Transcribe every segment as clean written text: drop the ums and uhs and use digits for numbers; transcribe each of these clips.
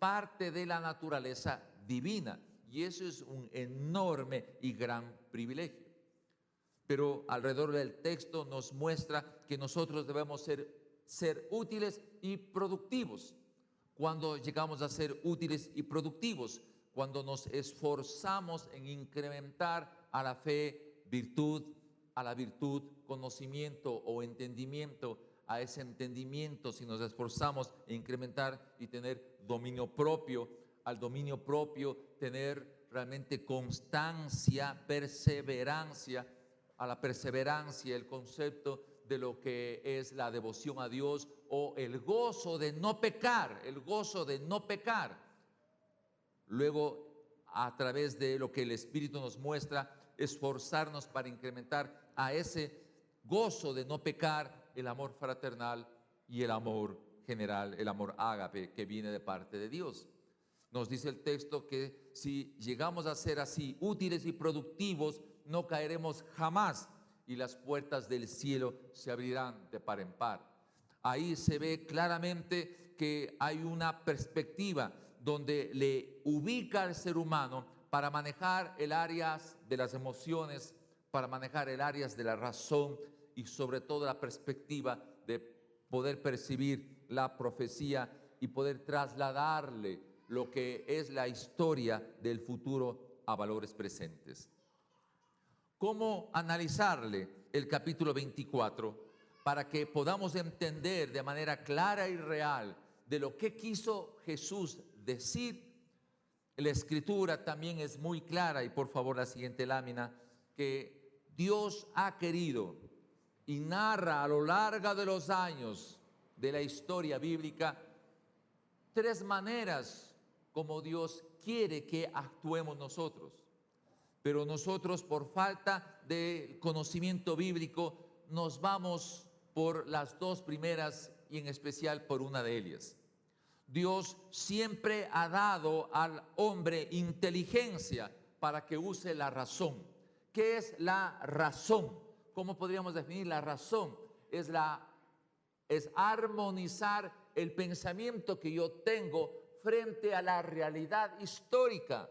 parte de la naturaleza divina. Y eso es un enorme y gran privilegio. Pero alrededor del texto nos muestra que nosotros debemos ser útiles y productivos. Cuando llegamos a ser útiles y productivos, cuando nos esforzamos en incrementar a la fe virtud, a la virtud conocimiento o entendimiento, a ese entendimiento si nos esforzamos en incrementar y tener dominio propio, al dominio propio tener realmente constancia, perseverancia, a la perseverancia el concepto de lo que es la devoción a Dios o el gozo de no pecar, el gozo de no pecar. Luego, a través de lo que el Espíritu nos muestra, esforzarnos para incrementar a ese gozo de no pecar el amor fraternal y el amor general, el amor ágape que viene de parte de Dios. Nos dice el texto que si llegamos a ser así útiles y productivos, no caeremos jamás y las puertas del cielo se abrirán de par en par. Ahí se ve claramente que hay una perspectiva donde le ubica al ser humano para manejar el área de las emociones, para manejar el área de la razón y sobre todo la perspectiva de poder percibir la profecía y poder trasladarle lo que es la historia del futuro a valores presentes. ¿Cómo analizarle el capítulo 24 para que podamos entender de manera clara y real de lo que quiso Jesús decir? La escritura también es muy clara, y por favor la siguiente lámina, que Dios ha querido y narra a lo largo de los años de la historia bíblica tres maneras como Dios quiere que actuemos nosotros. Pero nosotros, por falta de conocimiento bíblico, nos vamos por las dos primeras y en especial por una de ellas. Dios siempre ha dado al hombre inteligencia para que use la razón. ¿Qué es la razón? ¿Cómo podríamos definir la razón? Es armonizar el pensamiento que yo tengo frente a la realidad histórica.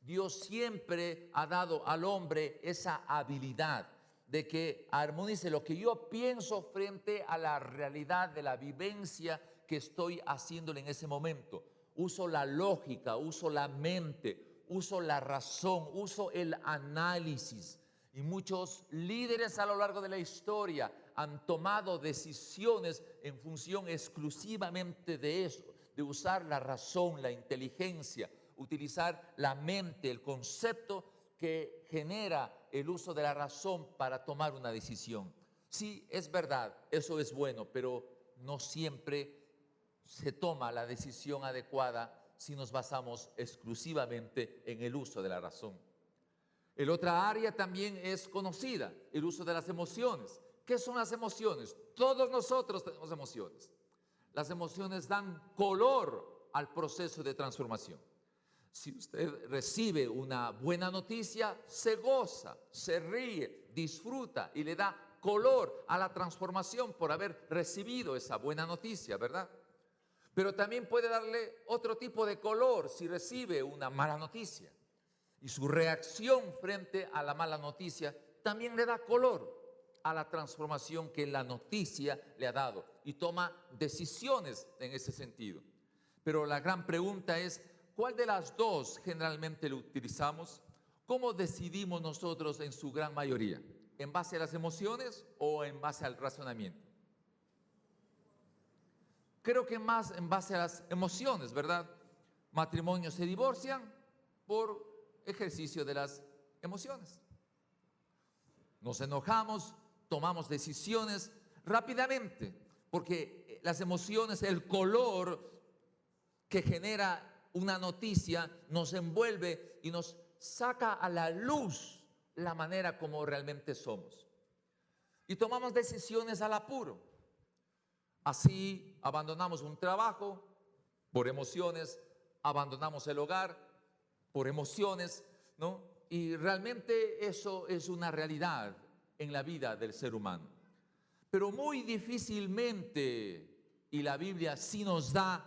Dios siempre ha dado al hombre esa habilidad de que armonice lo que yo pienso frente a la realidad de la vivencia que estoy haciéndole en ese momento. Uso la lógica, uso la mente, uso la razón, uso el análisis. Y muchos líderes a lo largo de la historia han tomado decisiones en función exclusivamente de eso, de usar la razón, la inteligencia, utilizar la mente, el concepto que genera el uso de la razón para tomar una decisión. Sí, es verdad, eso es bueno, pero no siempre se toma la decisión adecuada si nos basamos exclusivamente en el uso de la razón. El otra área también es conocida, el uso de las emociones. ¿Qué son las emociones? Todos nosotros tenemos emociones. Las emociones dan color al proceso de transformación. Si usted recibe una buena noticia, se goza, se ríe, disfruta y le da color a la transformación por haber recibido esa buena noticia, ¿verdad? Pero también puede darle otro tipo de color si recibe una mala noticia. Y su reacción frente a la mala noticia también le da color a la transformación que la noticia le ha dado y toma decisiones en ese sentido. Pero la gran pregunta es, ¿cuál de las dos generalmente lo utilizamos? ¿Cómo decidimos nosotros en su gran mayoría? ¿En base a las emociones o en base al razonamiento? Creo que más en base a las emociones, ¿verdad? Matrimonios se divorcian por ejercicio de las emociones. Nos enojamos, tomamos decisiones rápidamente, porque las emociones, el color que genera una noticia nos envuelve y nos saca a la luz la manera como realmente somos. Y tomamos decisiones al apuro. Así abandonamos un trabajo por emociones, abandonamos el hogar por emociones, ¿no? Y realmente eso es una realidad en la vida del ser humano. Pero muy difícilmente, y la Biblia sí nos da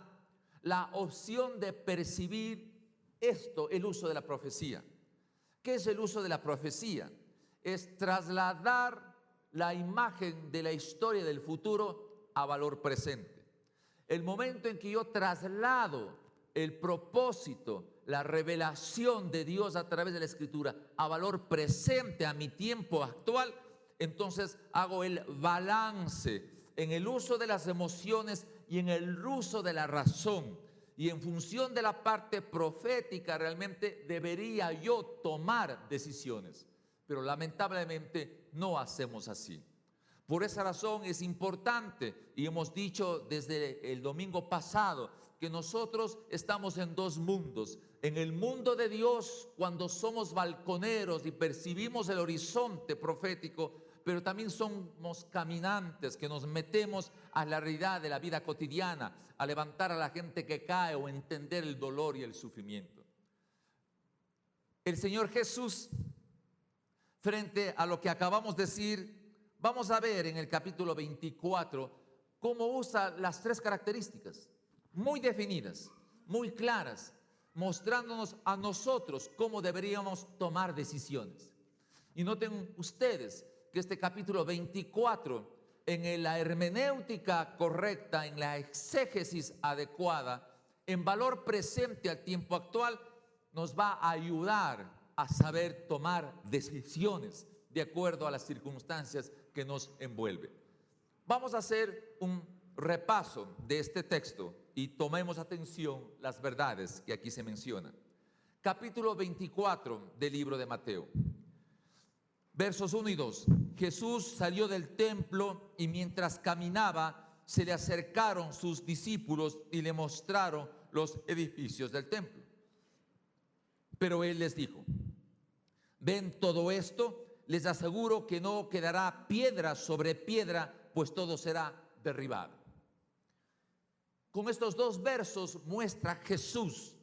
la opción de percibir esto, el uso de la profecía. ¿Qué es el uso de la profecía? Es trasladar la imagen de la historia del futuro a valor presente. El momento en que yo traslado el propósito, la revelación de Dios a través de la Escritura a valor presente, a mi tiempo actual, entonces hago el balance en el uso de las emociones y en el uso de la razón. Y en función de la parte profética realmente debería yo tomar decisiones. Pero lamentablemente no hacemos así. Por esa razón es importante, y hemos dicho desde el domingo pasado, que nosotros estamos en dos mundos. En el mundo de Dios, cuando somos balconeros y percibimos el horizonte profético, pero también somos caminantes que nos metemos a la realidad de la vida cotidiana, a levantar a la gente que cae o entender el dolor y el sufrimiento. El Señor Jesús, frente a lo que acabamos de decir, vamos a ver en el capítulo 24 cómo usa las tres características muy definidas, muy claras, mostrándonos a nosotros cómo deberíamos tomar decisiones. Y noten ustedes que este capítulo 24, en la hermenéutica correcta, en la exégesis adecuada, en valor presente al tiempo actual, nos va a ayudar a saber tomar decisiones de acuerdo a las circunstancias que nos envuelven. Vamos a hacer un repaso de este texto y tomemos atención las verdades que aquí se mencionan. Capítulo 24 del libro de Mateo. Versos 1 y 2. Jesús salió del templo y mientras caminaba se le acercaron sus discípulos y le mostraron los edificios del templo. Pero él les dijo: ¿ven todo esto? Les aseguro que no quedará piedra sobre piedra, pues todo será derribado. Con estos dos versos muestra Jesús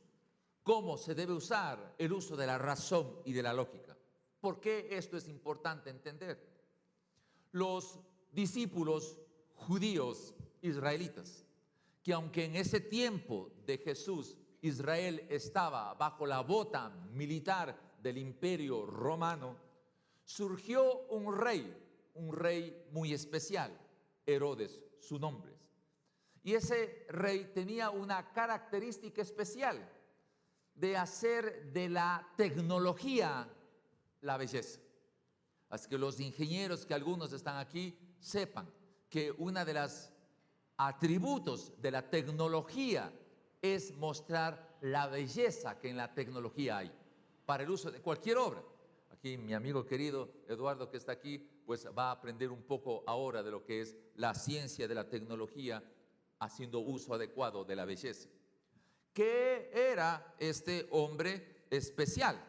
cómo se debe usar el uso de la razón y de la lógica. ¿Por qué esto es importante entender? Los discípulos judíos israelitas, que aunque en ese tiempo de Jesús Israel estaba bajo la bota militar del imperio romano, surgió un rey muy especial, Herodes, su nombre. Y ese rey tenía una característica especial de hacer de la tecnología la belleza. Así que los ingenieros que algunos están aquí sepan que una de las atributos de la tecnología es mostrar la belleza que en la tecnología hay para el uso de cualquier obra. Aquí mi amigo querido Eduardo, que está aquí, pues va a aprender un poco ahora de lo que es la ciencia de la tecnología haciendo uso adecuado de la belleza. ¿Qué era este hombre especial?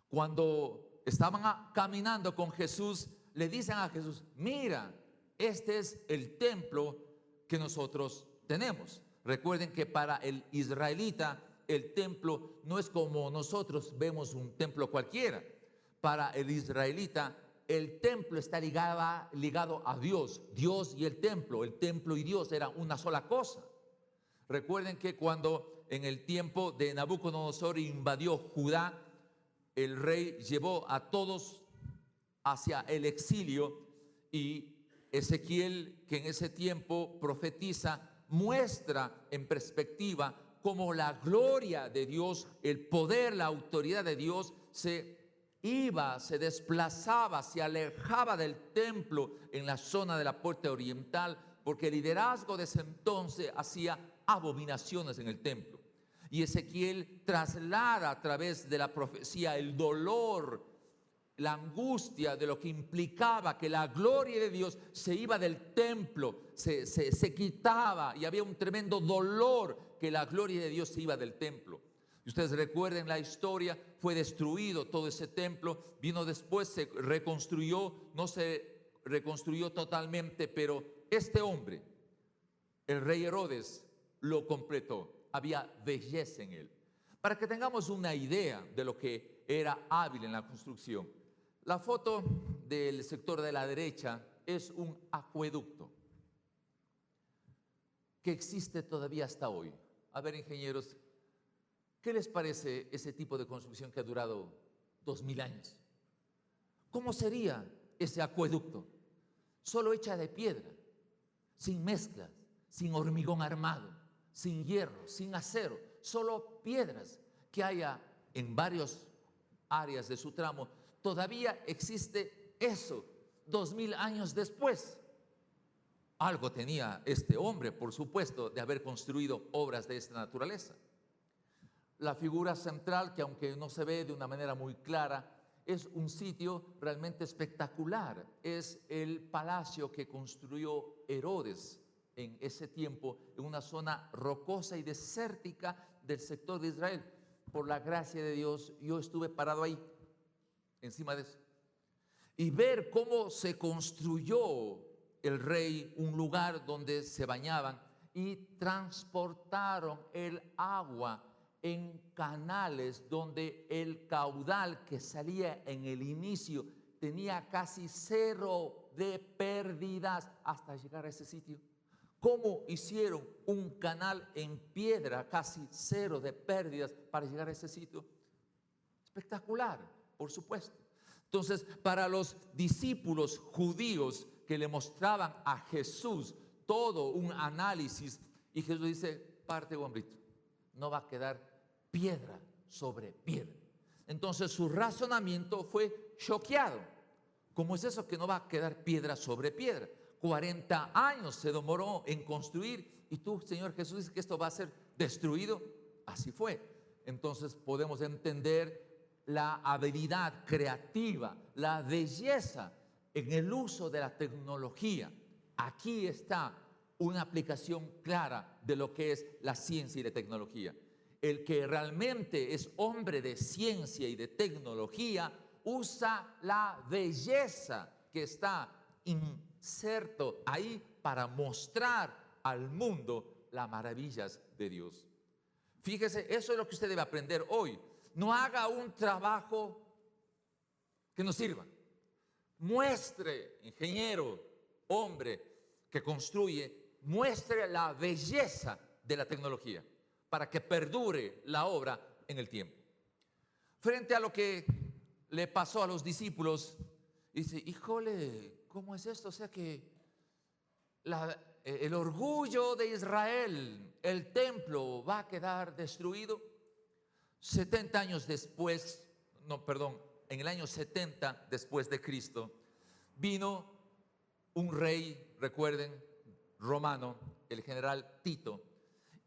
Cuando estaban caminando con Jesús, le dicen a Jesús: mira, este es el templo que nosotros tenemos. Recuerden que para el israelita el templo no es como nosotros vemos un templo cualquiera. Para el israelita el templo está ligado a Dios. Dios y el templo y Dios era una sola cosa. Recuerden que cuando en el tiempo de Nabucodonosor invadió Judá, el rey llevó a todos hacia el exilio, y Ezequiel, que en ese tiempo profetiza, muestra en perspectiva cómo la gloria de Dios, el poder, la autoridad de Dios se desplazaba, se alejaba del templo en la zona de la puerta oriental, porque el liderazgo de ese entonces hacía abominaciones en el templo. Y Ezequiel traslada a través de la profecía el dolor, la angustia de lo que implicaba que la gloria de Dios se iba del templo, se quitaba, y había un tremendo dolor que la gloria de Dios se iba del templo. Y ustedes recuerden la historia, fue destruido todo ese templo, vino después, se reconstruyó, no se reconstruyó totalmente, pero este hombre, el rey Herodes, lo completó. Había belleza en él. Para que tengamos una idea de lo que era hábil en la construcción, la foto del sector de la derecha es un acueducto que existe todavía hasta hoy. A ver, ingenieros, ¿qué les parece ese tipo de construcción que ha durado 2000 años? ¿Cómo sería ese acueducto? Solo hecha de piedra, sin mezclas, sin hormigón armado, sin hierro, sin acero, solo piedras que haya en varias áreas de su tramo. Todavía existe eso 2000 años después. Algo tenía este hombre, por supuesto, de haber construido obras de esta naturaleza. La figura central, que aunque no se ve de una manera muy clara, es un sitio realmente espectacular. Es el palacio que construyó Herodes en ese tiempo, en una zona rocosa y desértica del sector de Israel. Por la gracia de Dios, yo estuve parado ahí, encima de eso. Y ver cómo se construyó el rey un lugar donde se bañaban y transportaron el agua en canales donde el caudal que salía en el inicio tenía casi cero de pérdidas hasta llegar a ese sitio. ¿Cómo hicieron un canal en piedra, casi cero de pérdidas para llegar a ese sitio? Espectacular, por supuesto. Entonces, para los discípulos judíos que le mostraban a Jesús todo un análisis, y Jesús dice, parte, hombrito, no va a quedar piedra sobre piedra. Entonces su razonamiento fue choqueado. ¿Cómo es eso que no va a quedar piedra sobre piedra? 40 años se demoró en construir y tú, Señor Jesús, dices que esto va a ser destruido. Así fue. Entonces podemos entender la habilidad creativa, la belleza en el uso de la tecnología. Aquí está una aplicación clara de lo que es la ciencia y la tecnología. El que realmente es hombre de ciencia y de tecnología usa la belleza que está inserto ahí para mostrar al mundo las maravillas de Dios. Fíjese, eso es lo que usted debe aprender hoy. No haga un trabajo que no sirva. Muestre, ingeniero, hombre que construye, muestre la belleza de la tecnología para que perdure la obra en el tiempo. Frente a lo que le pasó a los discípulos, dice, híjole, ¿cómo es esto? O sea que el orgullo de Israel, el templo va a quedar destruido. 70 años después, en el año 70 después de Cristo, vino un rey, recuerden, romano, el general Tito,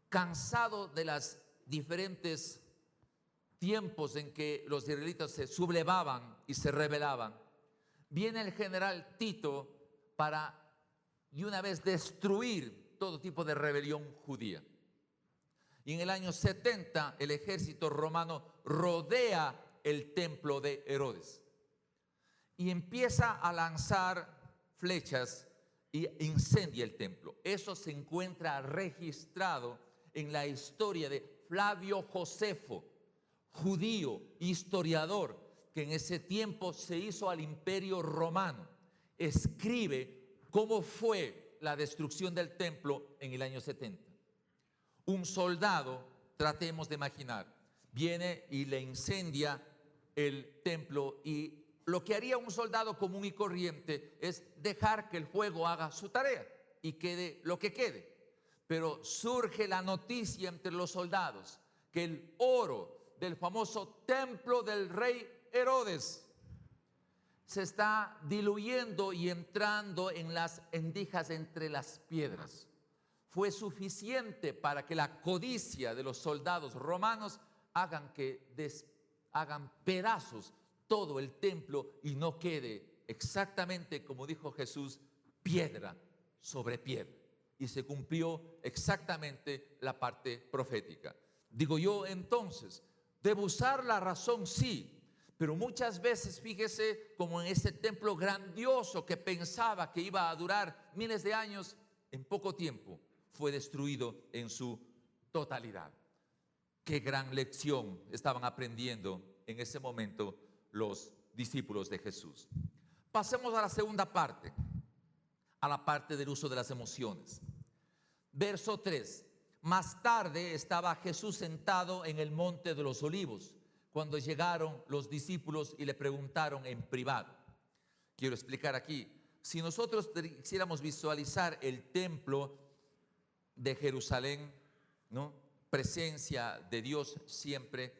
cansado de los diferentes tiempos en que los israelitas se sublevaban y se rebelaban. Viene el general Tito para de una vez destruir todo tipo de rebelión judía. Y en el año 70 el ejército romano rodea el templo de Herodes y empieza a lanzar flechas y incendia el templo. Eso se encuentra registrado en la historia de Flavio Josefo, judío, historiador, que en ese tiempo se hizo al imperio romano. Escribe cómo fue la destrucción del templo en el año 70. Un soldado, tratemos de imaginar, viene y le incendia el templo, y lo que haría un soldado común y corriente es dejar que el fuego haga su tarea y quede lo que quede. Pero surge la noticia entre los soldados que el oro del famoso templo del rey Herodes se está diluyendo y entrando en las endijas entre las piedras. Fue suficiente para que la codicia de los soldados romanos hagan pedazos todo el templo y no quede exactamente como dijo Jesús, piedra sobre piedra. Y se cumplió exactamente la parte profética. Digo yo, entonces, ¿debo usar la razón? Sí, pero muchas veces, fíjese, como en ese templo grandioso que pensaba que iba a durar miles de años, en poco tiempo fue destruido en su totalidad. Qué gran lección estaban aprendiendo en ese momento los discípulos de Jesús. Pasemos a la segunda parte, a la parte del uso de las emociones. Verso 3. más tarde estaba Jesús sentado en el monte de los olivos, cuando llegaron los discípulos y le preguntaron en privado. Quiero explicar aquí, si nosotros quisiéramos visualizar el templo de Jerusalén, ¿no? Presencia de Dios siempre,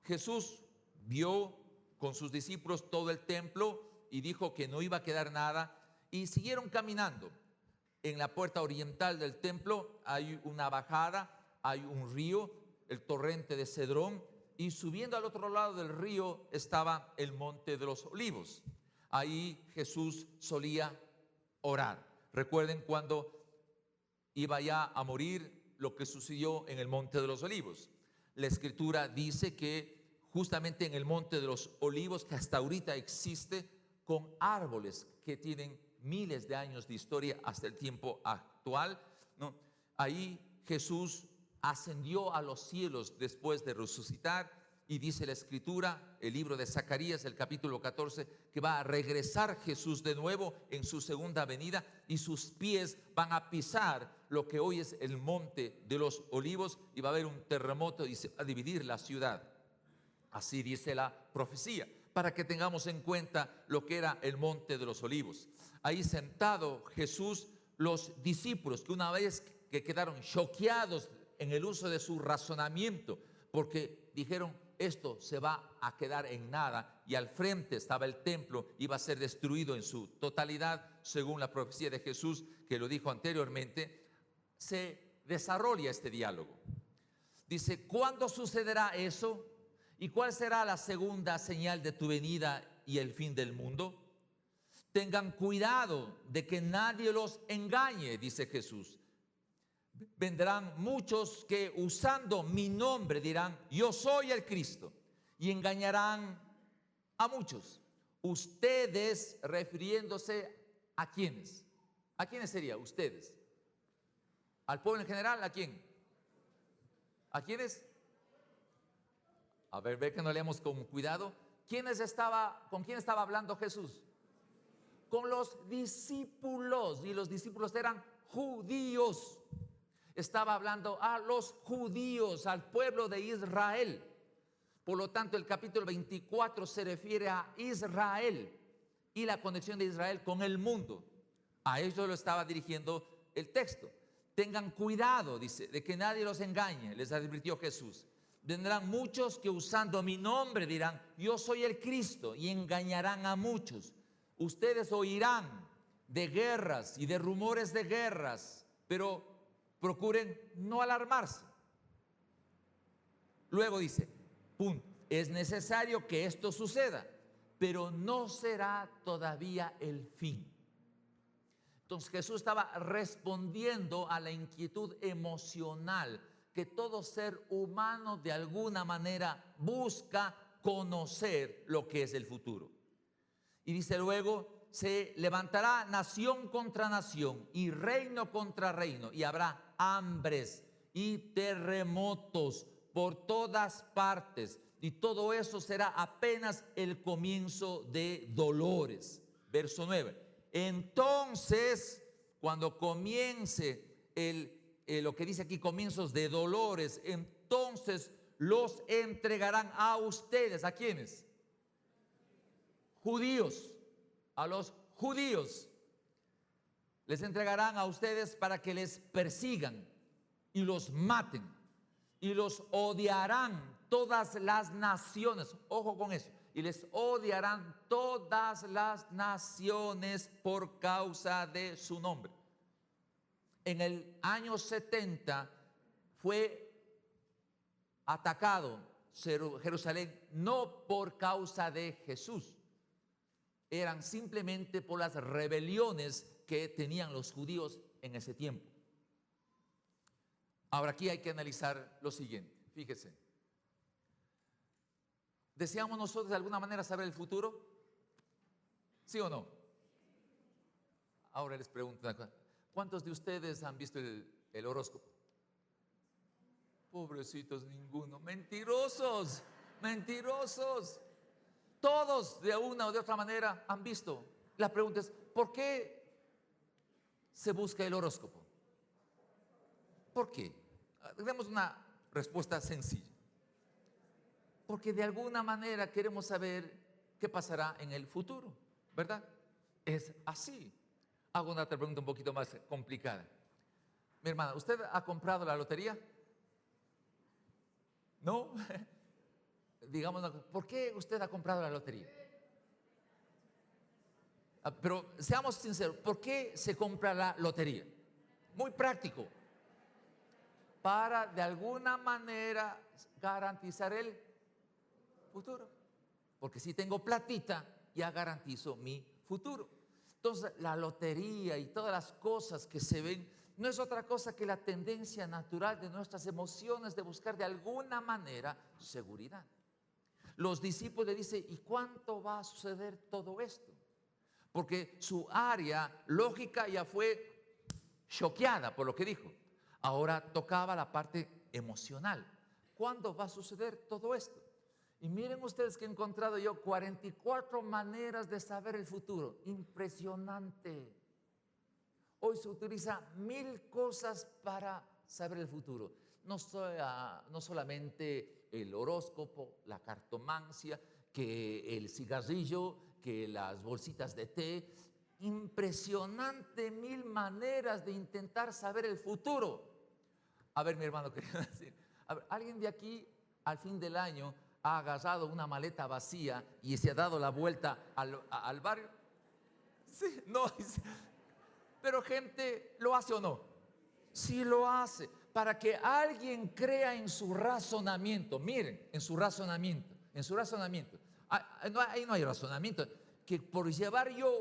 Jesús vio con sus discípulos todo el templo y dijo que no iba a quedar nada, y siguieron caminando. En la puerta oriental del templo hay una bajada, hay un río, el torrente de Cedrón, y subiendo al otro lado del río estaba el monte de los olivos. Ahí Jesús solía orar. Recuerden cuando iba ya a morir, lo que sucedió en el monte de los olivos. La escritura dice que justamente en el monte de los olivos, que hasta ahorita existe, con árboles que tienen miles de años de historia hasta el tiempo actual, ¿no? Ahí Jesús ascendió a los cielos después de resucitar, y dice la escritura, el libro de Zacarías, el capítulo 14, que va a regresar Jesús de nuevo en su segunda venida, y sus pies van a pisar lo que hoy es el monte de los olivos, y va a haber un terremoto y se va a dividir la ciudad. Así dice la profecía, para que tengamos en cuenta lo que era el monte de los olivos. Ahí sentado Jesús, los discípulos, que una vez que quedaron choqueados en el uso de su razonamiento, porque dijeron, esto se va a quedar en nada, y al frente estaba el templo, iba a ser destruido en su totalidad, según la profecía de Jesús, que lo dijo anteriormente. Se desarrolla este diálogo. Dice, ¿cuándo sucederá eso? ¿Y cuál será la segunda señal de tu venida y el fin del mundo? Tengan cuidado de que nadie los engañe, dice Jesús. Vendrán muchos que usando mi nombre dirán, yo soy el Cristo, y engañarán a muchos. Ustedes, refiriéndose a quiénes. ¿A quiénes sería? Ustedes. ¿Al pueblo en general? ¿A quién? ¿A quiénes? A ver, ve que no leemos con cuidado. ¿Con quién estaba hablando Jesús? Con los discípulos, y los discípulos eran judíos. Estaba hablando a los judíos, al pueblo de Israel. Por lo tanto, el capítulo 24 se refiere a Israel y la conexión de Israel con el mundo. A ellos lo estaba dirigiendo el texto. Tengan cuidado, dice, de que nadie los engañe, les advirtió Jesús. Vendrán muchos que usando mi nombre dirán, yo soy el Cristo, y engañarán a muchos. Ustedes oirán de guerras y de rumores de guerras, pero procuren no alarmarse. Luego dice, punto, es necesario que esto suceda, pero no será todavía el fin. Entonces Jesús estaba respondiendo a la inquietud emocional que todo ser humano de alguna manera busca conocer lo que es el futuro. Y dice luego, se levantará nación contra nación y reino contra reino, y habrá hambres y terremotos por todas partes, y todo eso será apenas el comienzo de dolores. Verso 9. Entonces, cuando comience lo que dice aquí, comienzos de dolores, entonces los entregarán a ustedes. ¿A quiénes? Judíos. A los judíos les entregarán a ustedes para que les persigan y los maten, y los odiarán todas las naciones. Ojo con eso. Y les odiarán todas las naciones por causa de su nombre. En el año 70 fue atacado Jerusalén, no por causa de Jesús, eran simplemente por las rebeliones que tenían los judíos en ese tiempo. Ahora aquí hay que analizar lo siguiente, fíjese. ¿Deseamos nosotros de alguna manera saber el futuro? ¿Sí o no? Ahora les pregunto, ¿cuántos de ustedes han visto el horóscopo? Pobrecitos, ninguno. Mentirosos, mentirosos. Todos de una o de otra manera han visto. La pregunta es, ¿por qué se busca el horóscopo? ¿Por qué? Demos una respuesta sencilla. Porque de alguna manera queremos saber qué pasará en el futuro, ¿verdad? Es así. Hago una otra pregunta un poquito más complicada. Mi hermana, ¿usted ha comprado la lotería? ¿No? Digamos, ¿por qué usted ha comprado la lotería? Pero seamos sinceros, ¿por qué se compra la lotería? Muy práctico. Para de alguna manera garantizar el futuro. Porque si tengo platita, ya garantizo mi futuro. Entonces, la lotería y todas las cosas que se ven no es otra cosa que la tendencia natural de nuestras emociones de buscar de alguna manera seguridad. Los discípulos le dicen, ¿y cuánto va a suceder todo esto? Porque su área lógica ya fue choqueada por lo que dijo. Ahora tocaba la parte emocional. ¿Cuándo va a suceder todo esto? Y miren ustedes que he encontrado yo 44 maneras de saber el futuro. Impresionante. Hoy se utiliza 1000 cosas para saber el futuro. No solamente el horóscopo, la cartomancia, que el cigarrillo, que las bolsitas de té. Impresionante 1000 maneras de intentar saber el futuro. A ver, mi hermano, quería decir, a ver, ¿alguien de aquí al fin del año ha agarrado una maleta vacía y se ha dado la vuelta al barrio? Sí, no. Pero gente, ¿lo hace o no? Sí lo hace, para que alguien crea en su razonamiento. Miren, en su razonamiento. Ahí no hay razonamiento. Que por llevar yo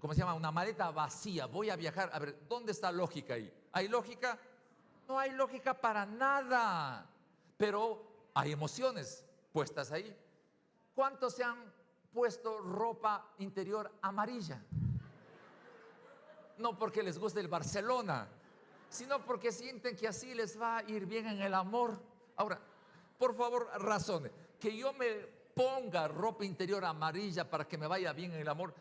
¿cómo se llama? Una maleta vacía, voy a viajar. A ver, ¿dónde está lógica ahí? ¿Hay lógica? No hay lógica para nada. Pero hay emociones puestas ahí. ¿Cuántos se han puesto ropa interior amarilla? No porque les guste el Barcelona, sino porque sienten que así les va a ir bien en el amor. Ahora, por favor, razone. Que yo me ponga ropa interior amarilla para que me vaya bien en el amor.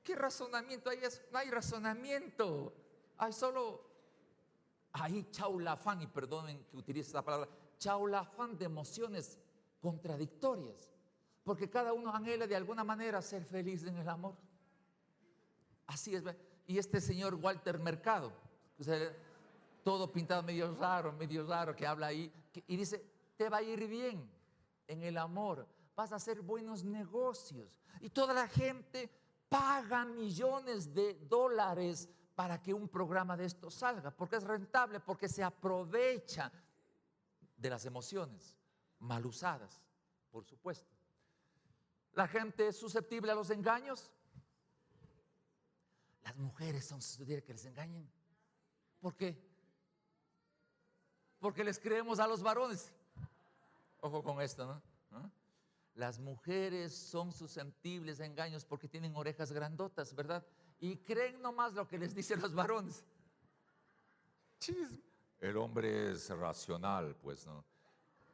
¿Qué razonamiento hay? No hay razonamiento. Hay chaulafán, y perdonen que utilice esta palabra, chaulafán de emociones contradictorias. Porque cada uno anhela de alguna manera ser feliz en el amor. Así es. Y este señor Walter Mercado, o sea, todo pintado medio raro, que habla ahí, y dice, te va a ir bien en el amor, vas a hacer buenos negocios. Y toda la gente paga millones de dólares para que un programa de esto salga, porque es rentable, porque se aprovecha de las emociones mal usadas, por supuesto. La gente es susceptible a los engaños. Las mujeres son susceptibles que les engañen. ¿Por qué? Porque les creemos a los varones. Ojo con esto, ¿no? Las mujeres son susceptibles a engaños porque tienen orejas grandotas, ¿verdad? Y creen nomás lo que les dicen los varones. El hombre es racional, pues, ¿no?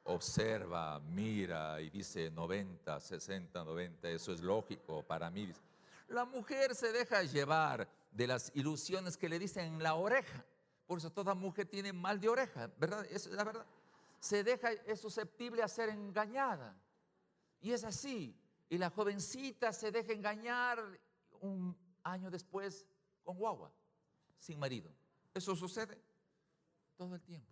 Observa, mira y dice 90, 60, 90, eso es lógico para mí. La mujer se deja llevar de las ilusiones que le dicen en la oreja. Por eso toda mujer tiene mal de oreja, ¿verdad? Eso es la verdad. Es susceptible a ser engañada. Y es así. Y la jovencita se deja engañar un año después con guagua, sin marido. Eso sucede todo el tiempo.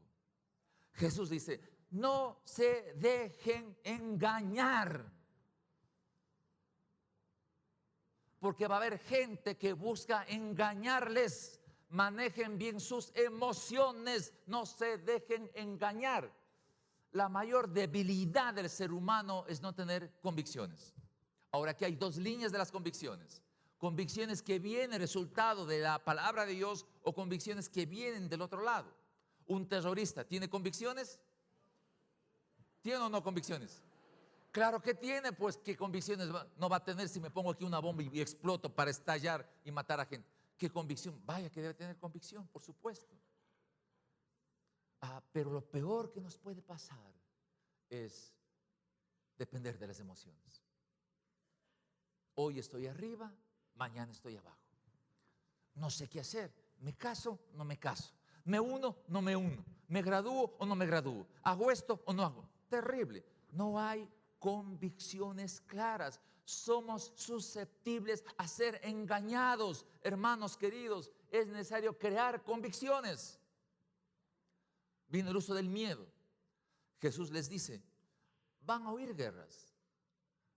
Jesús dice, no se dejen engañar. Porque va a haber gente que busca engañarles. Manejen bien sus emociones, no se dejen engañar. La mayor debilidad del ser humano es no tener convicciones. Ahora, aquí hay dos líneas de las convicciones. Convicciones que vienen resultado de la palabra de Dios o convicciones que vienen del otro lado. Un terrorista, ¿tiene convicciones? ¿Tiene o no convicciones? Claro que tiene, pues ¿qué convicciones no va a tener si me pongo aquí una bomba y exploto para estallar y matar a gente? ¿Qué convicción? Vaya que debe tener convicción, por supuesto. Pero lo peor que nos puede pasar es depender de las emociones. Hoy estoy arriba, mañana estoy abajo. No sé qué hacer. ¿Me caso? No me caso. ¿Me uno? ¿No me uno? ¿Me gradúo o no me gradúo? ¿Hago esto o no hago? Terrible. No hay convicciones claras. Somos susceptibles a ser engañados. Hermanos queridos, es necesario crear convicciones. Viene el uso del miedo. Jesús les dice, van a oír guerras,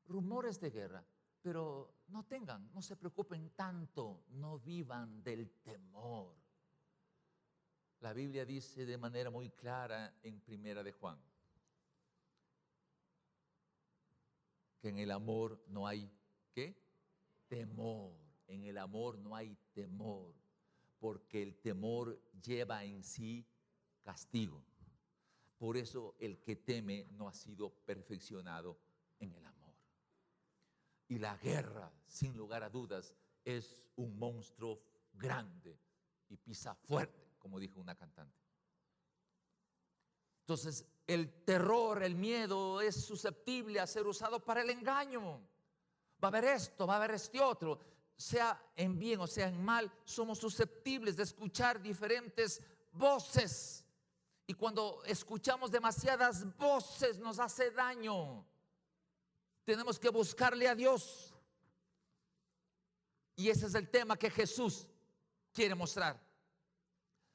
rumores de guerra, pero no se preocupen tanto, no vivan del temor. La Biblia dice de manera muy clara en Primera de Juan que en el amor no hay, ¿qué? Temor. En el amor no hay temor, porque el temor lleva en sí castigo. Por eso el que teme no ha sido perfeccionado en el amor. Y la guerra, sin lugar a dudas, es un monstruo grande y pisa fuerte, como dijo una cantante. Entonces, el terror, el miedo es susceptible a ser usado para el engaño. Va a haber esto, va a haber este otro. Sea en bien o sea en mal, somos susceptibles de escuchar diferentes voces. Y cuando escuchamos demasiadas voces nos hace daño. Tenemos que buscarle a Dios. Y ese es el tema que Jesús quiere mostrar.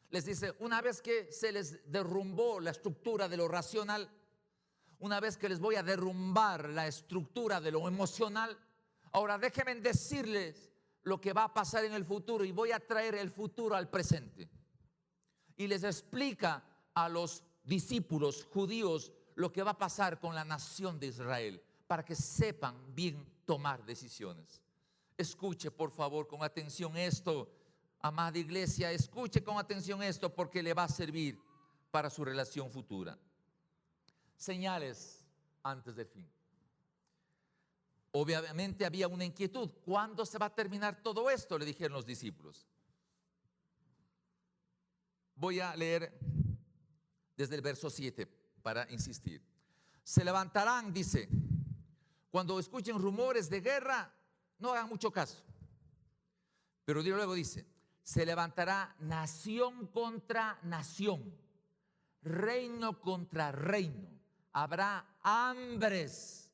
Les dice, una vez que se les derrumbó la estructura de lo racional, una vez que les voy a derrumbar la estructura de lo emocional, ahora déjenme decirles lo que va a pasar en el futuro y voy a traer el futuro al presente. Y les explica a los discípulos judíos lo que va a pasar con la nación de Israel, para que sepan bien tomar decisiones. Escuche por favor con atención esto, amada iglesia, escuche con atención esto porque le va a servir para su relación futura. Señales antes del fin. Obviamente había una inquietud. ¿Cuándo se va a terminar todo esto?, le dijeron los discípulos. Voy a leer desde el verso 7 para insistir. Se levantarán, dice, cuando escuchen rumores de guerra, no hagan mucho caso. Pero luego dice, se levantará nación contra nación, reino contra reino. Habrá hambres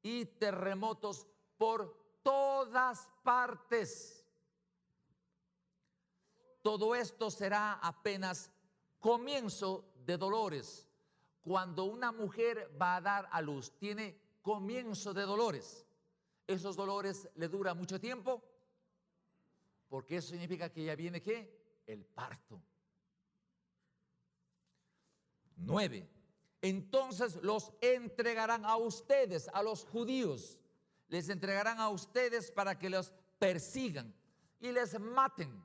y terremotos por todas partes. Todo esto será apenas comienzo de dolores. Cuando una mujer va a dar a luz, tiene comienzo de dolores. ¿Esos dolores le duran mucho tiempo? Porque eso significa que ya viene ¿qué? El parto. 9. Entonces los entregarán a ustedes, a los judíos. Les entregarán a ustedes para que los persigan y les maten.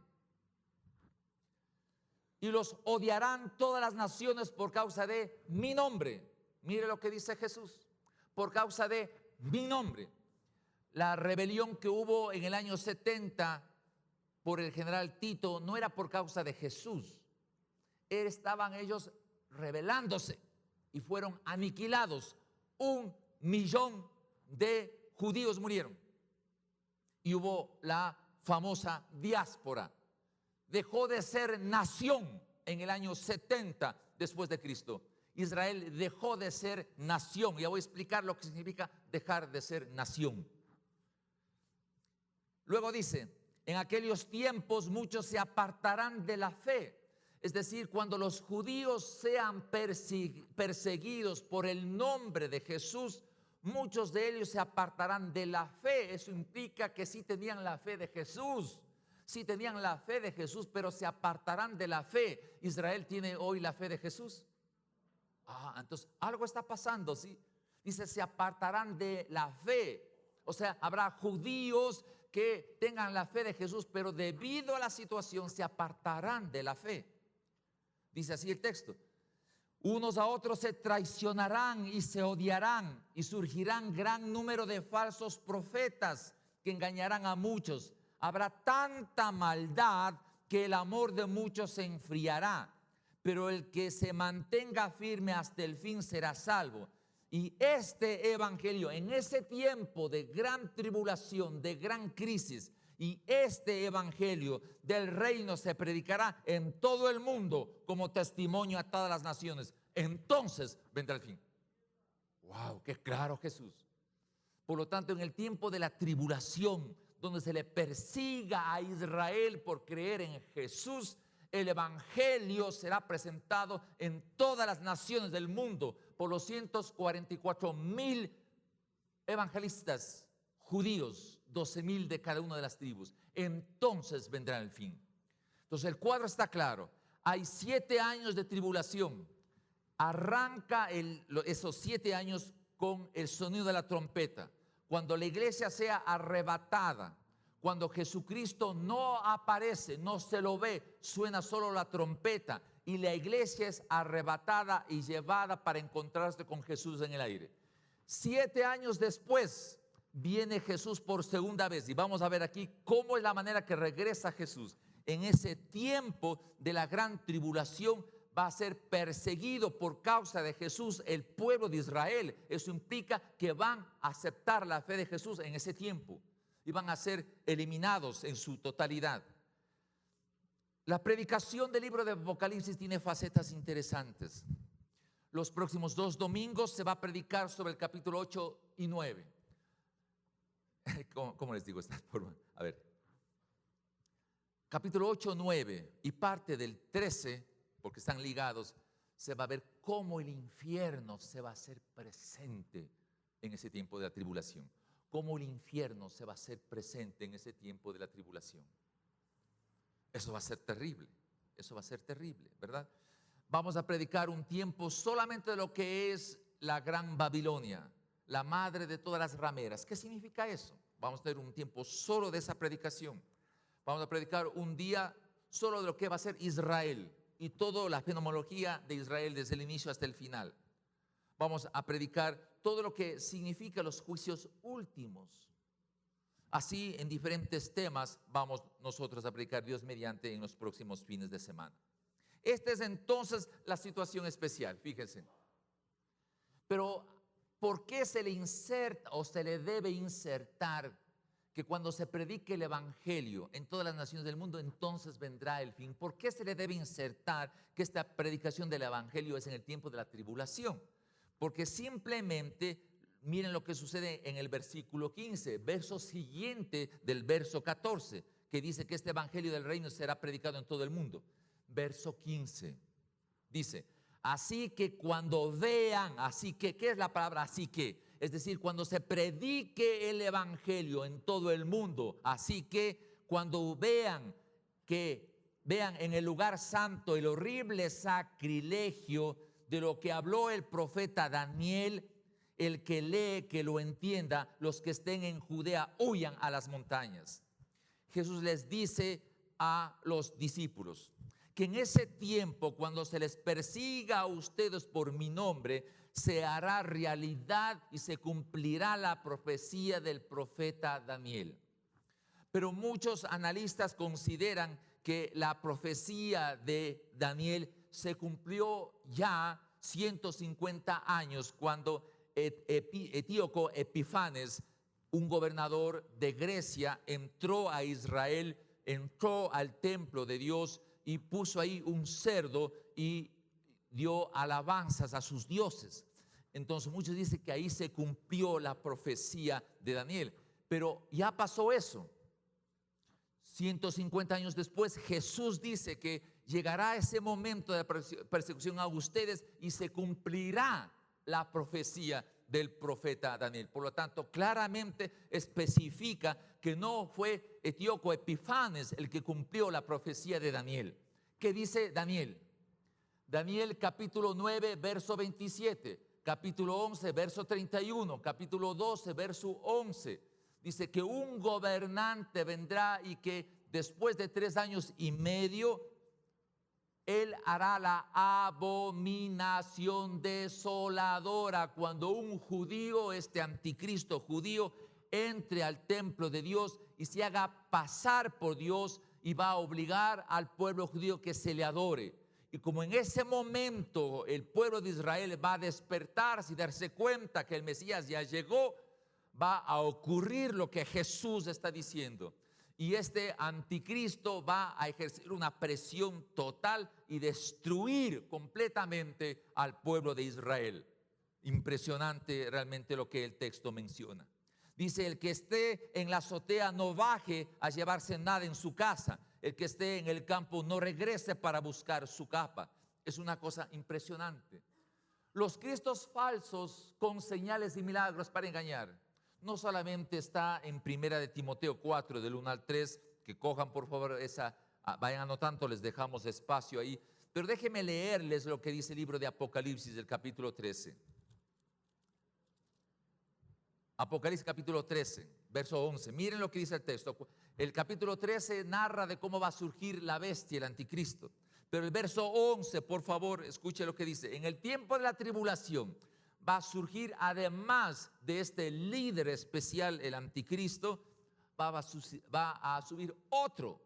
Y los odiarán todas las naciones por causa de mi nombre. Mire lo que dice Jesús. Por causa de mi nombre. La rebelión que hubo en el año 70 por el general Tito no era por causa de Jesús. Estaban ellos rebelándose y fueron aniquilados. 1 millón de judíos murieron. Y hubo la famosa diáspora. Dejó de ser nación en el año 70 después de Cristo. Israel dejó de ser nación. Ya voy a explicar lo que significa dejar de ser nación. Luego dice, en aquellos tiempos muchos se apartarán de la fe. Es decir, cuando los judíos sean perseguidos por el nombre de Jesús, muchos de ellos se apartarán de la fe. Eso implica que sí tenían la fe de Jesús. Sí tenían la fe de Jesús, pero se apartarán de la fe. ¿Israel tiene hoy la fe de Jesús? Entonces algo está pasando, ¿sí? Dice, se apartarán de la fe. O sea, habrá judíos que tengan la fe de Jesús, pero debido a la situación se apartarán de la fe. Dice así el texto. Unos a otros se traicionarán y se odiarán, y surgirán gran número de falsos profetas que engañarán a muchos. Habrá tanta maldad que el amor de muchos se enfriará, pero el que se mantenga firme hasta el fin será salvo. Y este evangelio, en ese tiempo de gran tribulación, de gran crisis, y este evangelio del reino se predicará en todo el mundo como testimonio a todas las naciones. Entonces vendrá el fin. ¡Wow! ¡Qué claro Jesús! Por lo tanto, en el tiempo de la tribulación, donde se le persiga a Israel por creer en Jesús, el evangelio será presentado en todas las naciones del mundo por los 144,000 evangelistas judíos, 12,000 de cada una de las tribus. Entonces vendrá el fin. Entonces el cuadro está claro. Hay 7 años de tribulación. Arranca esos 7 años con el sonido de la trompeta. Cuando la iglesia sea arrebatada, cuando Jesucristo no aparece, no se lo ve, suena solo la trompeta y la iglesia es arrebatada y llevada para encontrarse con Jesús en el aire. 7 años después viene Jesús por segunda vez y vamos a ver aquí cómo es la manera que regresa Jesús. En ese tiempo de la gran tribulación va a ser perseguido por causa de Jesús el pueblo de Israel. Eso implica que van a aceptar la fe de Jesús en ese tiempo y van a ser eliminados en su totalidad. La predicación del libro de Apocalipsis tiene facetas interesantes. Los próximos 2 domingos se va a predicar sobre el capítulo 8 y 9. ¿Cómo les digo esta forma? A ver. Capítulo 8, 9 y parte del 13, porque están ligados, se va a ver cómo el infierno se va a hacer presente en ese tiempo de la tribulación. Cómo el infierno se va a hacer presente en ese tiempo de la tribulación. Eso va a ser terrible, eso va a ser terrible, ¿verdad? Vamos a predicar un tiempo solamente de lo que es la Gran Babilonia, la madre de todas las rameras. ¿Qué significa eso? Vamos a tener un tiempo solo de esa predicación. Vamos a predicar un día solo de lo que va a ser Israel y toda la fenomenología de Israel desde el inicio hasta el final. Vamos a predicar todo lo que significa los juicios últimos. Así, en diferentes temas vamos nosotros a predicar, Dios mediante, en los próximos fines de semana. Esta es entonces la situación especial, fíjense. Pero, ¿por qué se le inserta o se le debe insertar que cuando se predique el evangelio en todas las naciones del mundo, entonces vendrá el fin? ¿Por qué se le debe insertar que esta predicación del evangelio es en el tiempo de la tribulación? Porque simplemente, miren lo que sucede en el versículo 15, verso siguiente del verso 14, que dice que este evangelio del reino será predicado en todo el mundo. Verso 15, dice, así que cuando vean, así que, ¿qué es la palabra así que? Es decir, cuando se predique el evangelio en todo el mundo, así que cuando vean en el lugar santo el horrible sacrilegio de lo que habló el profeta Daniel, el que lee, que lo entienda, los que estén en Judea huyan a las montañas. Jesús les dice a los discípulos que en ese tiempo, cuando se les persiga a ustedes por mi nombre, se hará realidad y se cumplirá la profecía del profeta Daniel. Pero muchos analistas consideran que la profecía de Daniel se cumplió ya 150 años cuando Etíoco Epifanes, un gobernador de Grecia, entró a Israel, entró al templo de Dios y puso ahí un cerdo y dio alabanzas a sus dioses. Entonces muchos dicen que ahí se cumplió la profecía de Daniel, pero ya pasó eso. 150 años después, Jesús dice que llegará ese momento de persecución a ustedes y se cumplirá la profecía del profeta Daniel. Por lo tanto, claramente especifica que no fue Etíoco Epifanes el que cumplió la profecía de Daniel. ¿Qué dice Daniel? Daniel capítulo 9, verso 27, capítulo 11, verso 31, capítulo 12, verso 11. Dice que un gobernante vendrá y que después de 3 años y medio, él hará la abominación desoladora. Cuando un judío, este anticristo judío, entre al templo de Dios y se haga pasar por Dios y va a obligar al pueblo judío que se le adore. Y como en ese momento el pueblo de Israel va a despertarse y darse cuenta que el Mesías ya llegó, va a ocurrir lo que Jesús está diciendo. Y este anticristo va a ejercer una presión total y destruir completamente al pueblo de Israel. Impresionante realmente lo que el texto menciona. Dice, el que esté en la azotea no baje a llevarse nada en su casa. El que esté en el campo no regrese para buscar su capa. Es una cosa impresionante. Los cristos falsos con señales y milagros para engañar. No solamente está en Primera de Timoteo 4, del 1 al 3, que cojan por favor esa, vayan anotando, les dejamos espacio ahí. Pero déjenme leerles lo que dice el libro de Apocalipsis, del capítulo 13. Apocalipsis capítulo 13, verso 11. Miren lo que dice el texto. El capítulo 13 narra de cómo va a surgir la bestia, el anticristo. Pero el verso 11, por favor, escuche lo que dice. En el tiempo de la tribulación va a surgir, además de este líder especial, el anticristo, va a subir otro.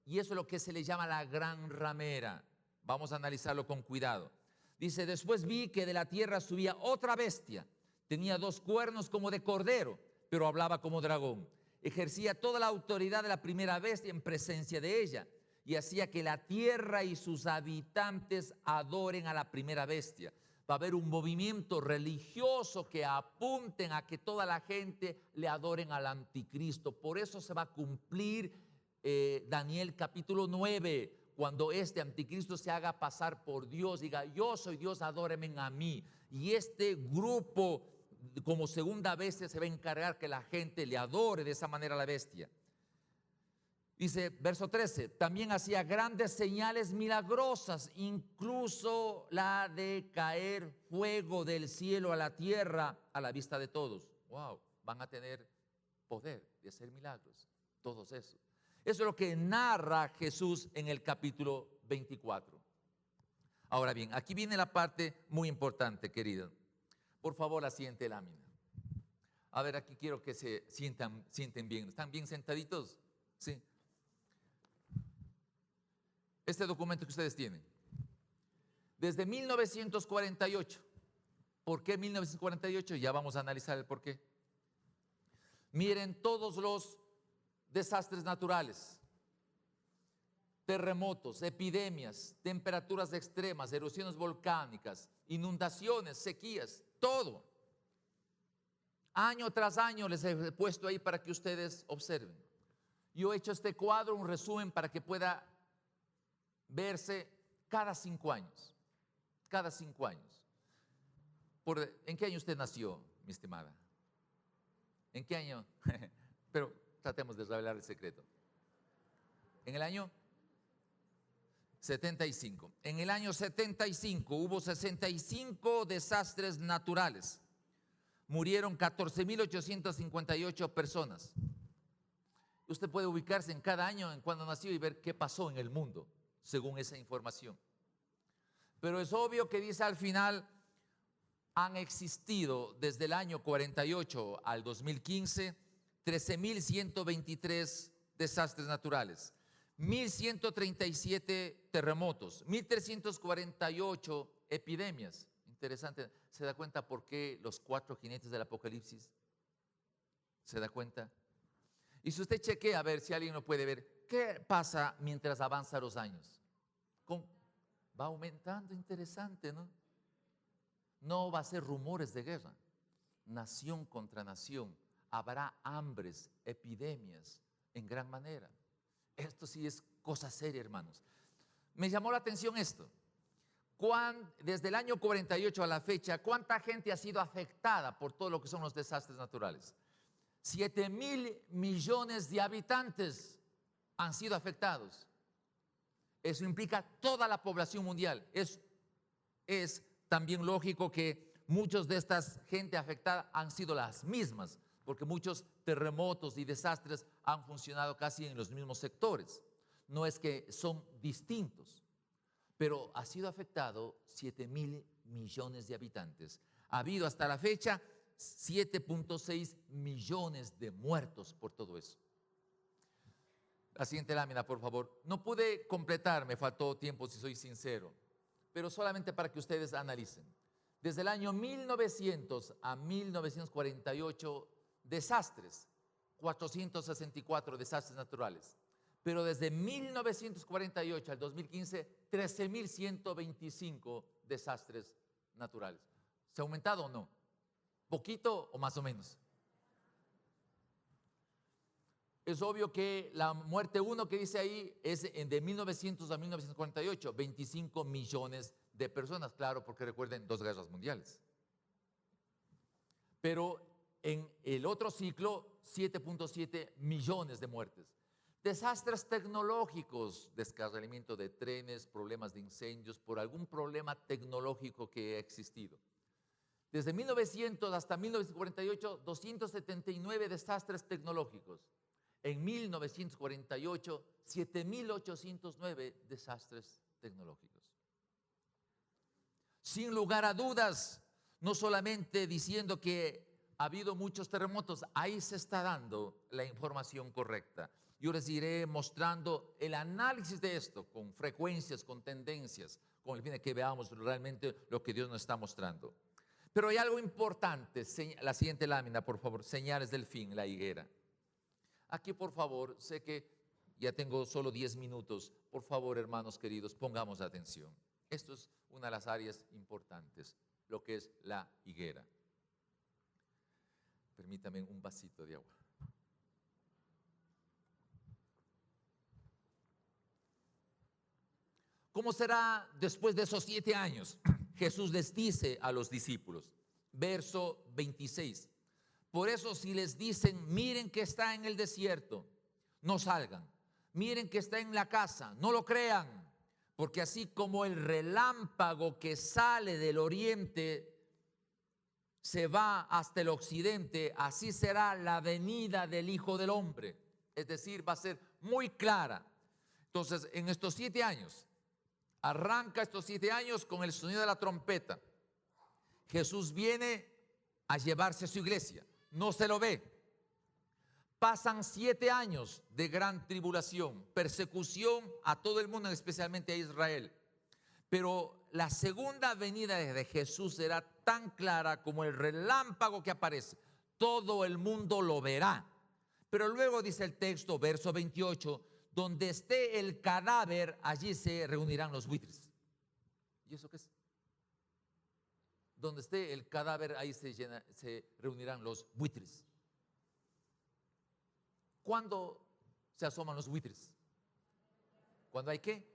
Y eso es lo que se le llama la gran ramera. Vamos a analizarlo con cuidado. Dice, después vi que de la tierra subía otra bestia. Tenía 2 cuernos como de cordero, pero hablaba como dragón. Ejercía toda la autoridad de la primera bestia en presencia de ella, y hacía que la tierra y sus habitantes adoren a la primera bestia. Va a haber un movimiento religioso que apunten a que toda la gente le adoren al anticristo. Por eso se va a cumplir Daniel capítulo 9, cuando este anticristo se haga pasar por Dios, diga, yo soy Dios, adórenme a mí. Y este grupo, como segunda bestia, se va a encargar que la gente le adore de esa manera a la bestia. Dice, verso 13, también hacía grandes señales milagrosas, incluso la de caer fuego del cielo a la tierra a la vista de todos. Wow, van a tener poder de hacer milagros, todos esos. Eso es lo que narra Jesús en el capítulo 24. Ahora bien, aquí viene la parte muy importante, querido. Por favor, la siguiente lámina. A ver, aquí quiero que se sienten bien. ¿Están bien sentaditos? Sí. Este documento que ustedes tienen. Desde 1948. ¿Por qué 1948? Ya vamos a analizar el por qué. Miren todos los desastres naturales, terremotos, epidemias, temperaturas extremas, erupciones volcánicas, inundaciones, sequías, todo. Año tras año les he puesto ahí para que ustedes observen. Yo he hecho este cuadro, un resumen para que pueda verse cada 5 años. Cada 5 años. ¿En qué año usted nació, mi estimada? ¿En qué año? Pero tratemos de revelar el secreto. En el año 75. En el año 75 hubo 65 desastres naturales. Murieron 14.858 personas. Usted puede ubicarse en cada año en cuando nació y ver qué pasó en el mundo, según esa información. Pero es obvio que dice al final, han existido desde el año 48 al 2015, 13.123 desastres naturales, 1.137 terremotos, 1.348 epidemias. Interesante, ¿se da cuenta por qué los 4 jinetes del Apocalipsis? ¿Se da cuenta? Y si usted chequea a ver si alguien lo puede ver, ¿qué pasa mientras avanzan los años? Va aumentando, interesante, ¿no? No va a ser rumores de guerra, nación contra nación. Habrá hambres, epidemias en gran manera. Esto sí es cosa seria, hermanos. Me llamó la atención esto. Desde el año 48 a la fecha, ¿cuánta gente ha sido afectada por todo lo que son los desastres naturales? 7.000 millones de habitantes han sido afectados. Eso implica toda la población mundial. Es también lógico que muchos de estas gente afectada han sido las mismas, porque muchos terremotos y desastres han funcionado casi en los mismos sectores. No es que son distintos, pero ha sido afectado 7.000 millones de habitantes. Ha habido hasta la fecha 7.6 millones de muertos por todo eso. La siguiente lámina, por favor. No pude completar, me faltó tiempo si soy sincero, pero solamente para que ustedes analicen. Desde el año 1900 a 1948, desastres 464 desastres naturales. Pero desde 1948 al 2015, 13.125 desastres naturales. ¿Se ha aumentado o no? ¿Poquito o más o menos? Es obvio que la muerte 1 que dice ahí es de 1900 a 1948, 25 millones de personas, claro, porque recuerden 2 guerras mundiales. Pero en el otro ciclo, 7.7 millones de muertes. Desastres tecnológicos, descarrilamiento de trenes, problemas de incendios, por algún problema tecnológico que ha existido. Desde 1900 hasta 1948, 279 desastres tecnológicos. En 1948, 7.809 desastres tecnológicos. Sin lugar a dudas, no solamente diciendo que ha habido muchos terremotos, ahí se está dando la información correcta. Yo les iré mostrando el análisis de esto con frecuencias, con tendencias, con el fin de que veamos realmente lo que Dios nos está mostrando. Pero hay algo importante, la siguiente lámina, por favor, señales del fin, la higuera. Aquí, por favor, sé que ya tengo solo 10 minutos. Por favor, hermanos queridos, pongamos atención. Esto es una de las áreas importantes, lo que es la higuera. Permítame un vasito de agua. ¿Cómo será después de esos 7 años? Jesús les dice a los discípulos, verso 26. Por eso si les dicen, miren que está en el desierto, no salgan. Miren que está en la casa, no lo crean. Porque así como el relámpago que sale del oriente se va hasta el occidente, así será la venida del Hijo del Hombre. Es decir, va a ser muy clara. Entonces, en estos 7 años, arranca estos 7 años con el sonido de la trompeta. Jesús viene a llevarse a su iglesia. No se lo ve. Pasan 7 años de gran tribulación, persecución a todo el mundo, especialmente a Israel. Pero la segunda venida de Jesús será tan clara como el relámpago que aparece. Todo el mundo lo verá. Pero luego dice el texto, verso 28, donde esté el cadáver, allí se reunirán los buitres. ¿Y eso qué es? Donde esté el cadáver, ahí se reunirán los buitres. ¿Cuándo se asoman los buitres? ¿Cuándo hay qué?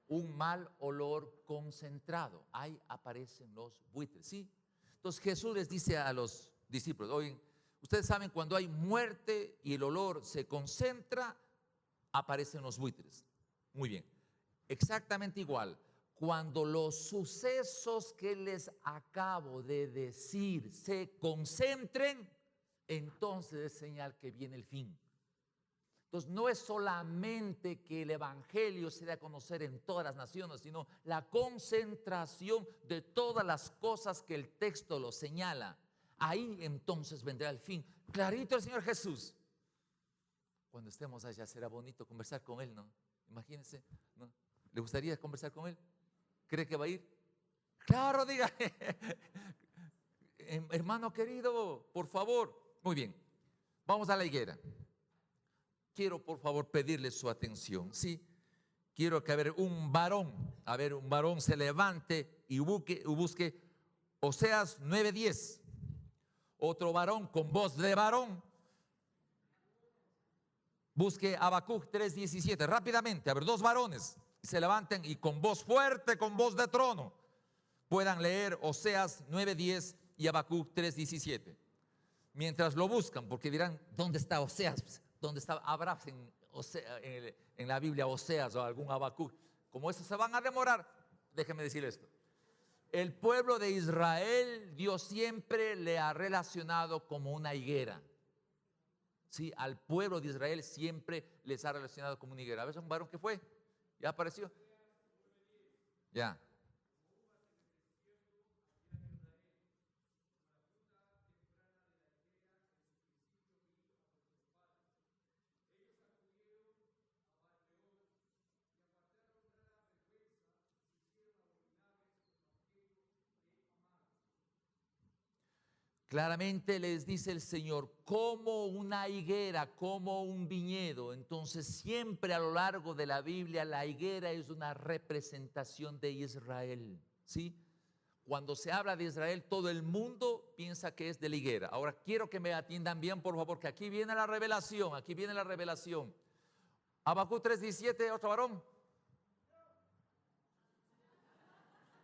Un mal olor concentrado. Ahí aparecen los buitres, ¿sí? Entonces Jesús les dice a los discípulos, oigan, ustedes saben cuando hay muerte y el olor se concentra, aparecen los buitres. Muy bien, exactamente igual. Cuando los sucesos que les acabo de decir se concentren, entonces es señal que viene el fin. Entonces no es solamente que el evangelio se dé a conocer en todas las naciones, sino la concentración de todas las cosas que el texto lo señala. Ahí entonces vendrá el fin. Clarito el Señor Jesús. Cuando estemos allá será bonito conversar con Él, ¿no? Imagínense, ¿no? ¿Le gustaría conversar con Él? ¿Cree que va a ir? Claro, diga. Hermano querido, por favor. Muy bien, vamos a la higuera. Quiero por favor pedirle su atención, ¿sí? Quiero que un varón se levante y busque Oseas 9:10. Otro varón con voz de varón busque Habacuc 3:17. Rápidamente, 2 varones se levanten y con voz fuerte, con voz de trono, puedan leer Oseas 9:10 y Habacuc 3:17. Mientras lo buscan, porque dirán, ¿dónde está Oseas? ¿Dónde está? Habrá en la Biblia Oseas o algún Habacuc. Como eso se van a demorar, déjenme decir esto. El pueblo de Israel, Dios siempre le ha relacionado como una higuera. Sí, al pueblo de Israel siempre les ha relacionado como una higuera. ¿A veces un varón que fue? ¿Ya apareció? Ya. Claramente les dice el Señor, como una higuera, como un viñedo. Entonces siempre a lo largo de la Biblia la higuera es una representación de Israel, ¿sí? Cuando se habla de Israel, todo el mundo piensa que es de la higuera. Ahora quiero que me atiendan bien, por favor, que aquí viene la revelación, aquí viene la revelación. Habacuc 3:17, otro varón.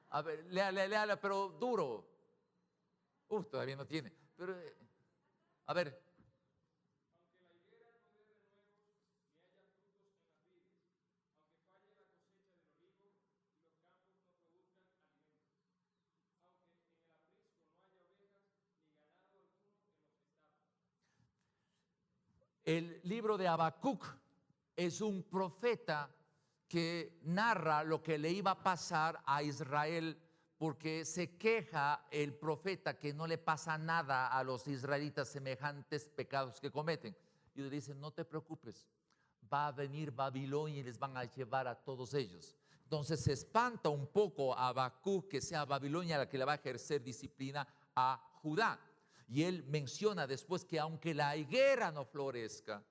A ver, léala, pero duro. Todavía no tiene. Pero, a ver. El libro de Habacuc es un profeta que narra lo que le iba a pasar a Israel, porque se queja el profeta que no le pasa nada a los israelitas semejantes pecados que cometen. Y le dicen, no te preocupes, va a venir Babilonia y les van a llevar a todos ellos. Entonces se espanta un poco a Habacuc que sea Babilonia la que le va a ejercer disciplina a Judá. Y él menciona después que aunque la higuera no florezca,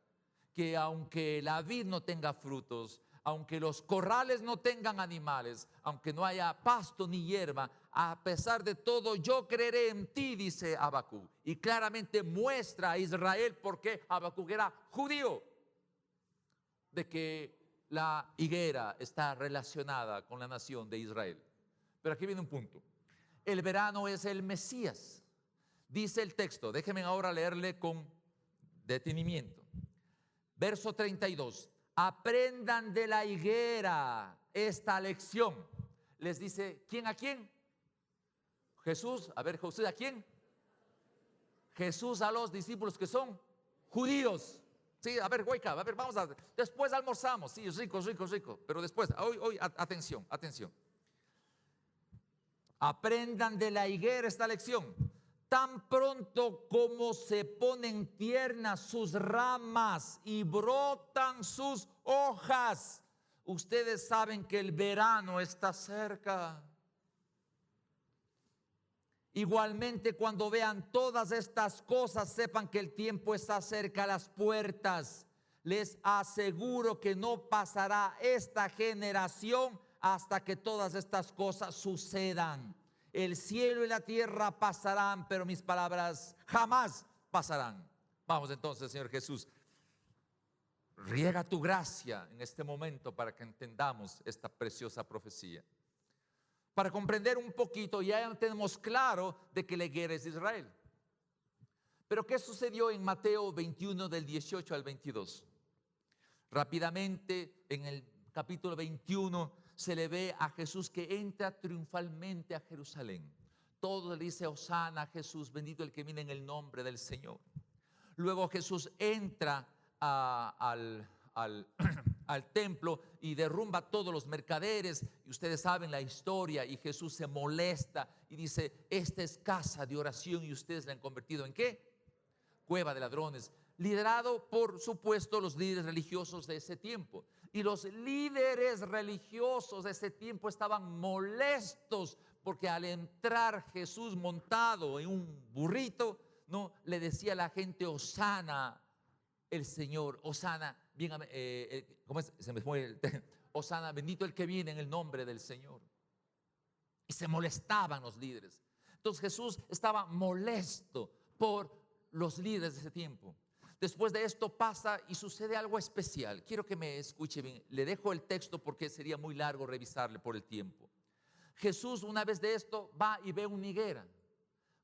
que aunque la vid no tenga frutos, aunque los corrales no tengan animales, aunque no haya pasto ni hierba, a pesar de todo yo creeré en ti, dice Habacuc. Y claramente muestra a Israel porque Habacuc era judío, de que la higuera está relacionada con la nación de Israel. Pero aquí viene un punto. El verano es el Mesías. Dice el texto, déjenme ahora leerle con detenimiento. Verso 32. Aprendan de la higuera esta lección. Les dice, ¿quién a quién? Jesús. A ver, Jesús, ¿a quién? Jesús a los discípulos que son judíos. Sí, a ver, wake up, a ver, vamos a, después almorzamos. Sí, rico. Pero después, hoy, atención. Aprendan de la higuera esta lección. Tan pronto como se ponen tiernas sus ramas y brotan sus hojas, ustedes saben que el verano está cerca. Igualmente, cuando vean todas estas cosas, sepan que el tiempo está cerca a las puertas. Les aseguro que no pasará esta generación hasta que todas estas cosas sucedan. El cielo y la tierra pasarán, pero mis palabras jamás pasarán. Vamos entonces, Señor Jesús, riega tu gracia en este momento para que entendamos esta preciosa profecía. Para comprender un poquito, ya tenemos claro de que la higuera es Israel. Pero ¿qué sucedió en Mateo 21 del 18 al 22? Rápidamente, en el capítulo 21 se le ve a Jesús que entra triunfalmente a Jerusalén. Todo le dice Hosana a Jesús, bendito el que viene en el nombre del Señor. Luego Jesús entra al templo y derrumba todos los mercaderes, y ustedes saben la historia, y Jesús se molesta y dice, esta es casa de oración y ustedes la han convertido ¿en qué? Cueva de ladrones. Liderado por supuesto los líderes religiosos de ese tiempo. Y los líderes religiosos de ese tiempo estaban molestos porque al entrar Jesús montado en un burrito, no le decía a la gente, Hosana el Señor, Hosana, ¿cómo es? Se me fue el Hosana, bendito el que viene en el nombre del Señor. Y se molestaban los líderes. Entonces Jesús estaba molesto por los líderes de ese tiempo. Después de esto pasa y sucede algo especial. Quiero que me escuche bien. Le dejo el texto porque sería muy largo revisarle por el tiempo. Jesús, una vez de esto, va y ve una higuera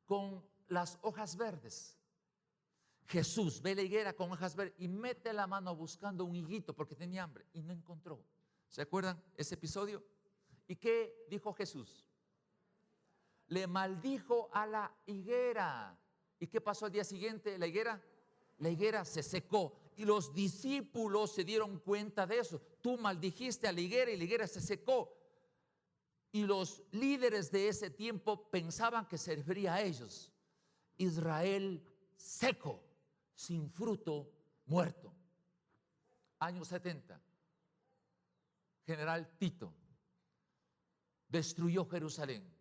con las hojas verdes. Jesús ve la higuera con hojas verdes y mete la mano buscando un higuito porque tenía hambre y no encontró. ¿Se acuerdan ese episodio? ¿Y qué dijo Jesús? Le maldijo a la higuera. ¿Y qué pasó al día siguiente? La higuera se secó. Y los discípulos se dieron cuenta de eso. Tú maldijiste a la higuera y la higuera se secó. Y los líderes de ese tiempo pensaban que se refería a ellos. Israel seco, sin fruto, muerto. Años 70. General Tito destruyó Jerusalén.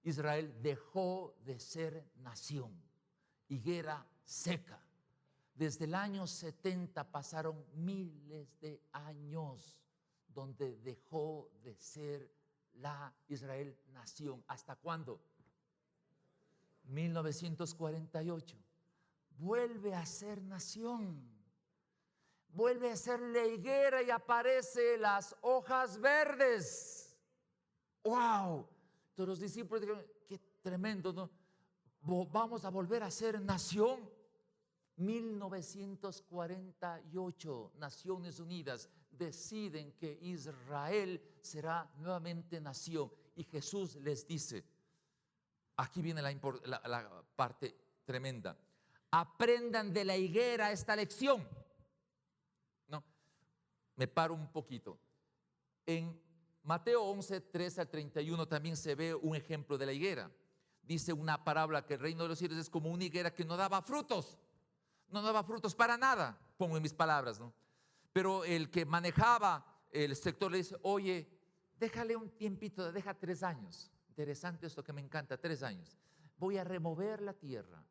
Israel dejó de ser nación, higuera seca. Desde el año 70 pasaron miles de años donde dejó de ser la Israel nación. ¿Hasta cuándo? 1948. Vuelve a ser nación. Vuelve a ser la higuera y aparece las hojas verdes. ¡Wow! Todos los discípulos dijeron, qué tremendo, ¿no? Vamos a volver a ser nación. 1948, Naciones Unidas deciden que Israel será nuevamente nación. Y Jesús les dice, aquí viene la parte tremenda, aprendan de la higuera esta lección. No, me paro un poquito. En Mateo 11, 3 al 31 también se ve un ejemplo de la higuera. Dice una parábola que el reino de los cielos es como una higuera que no daba frutos. No daba frutos para nada, pongo en mis palabras, ¿no? Pero el que manejaba el sector le dice, oye, déjale un tiempito, deja 3 años. Interesante esto que me encanta, 3 años. Voy a remover la tierra.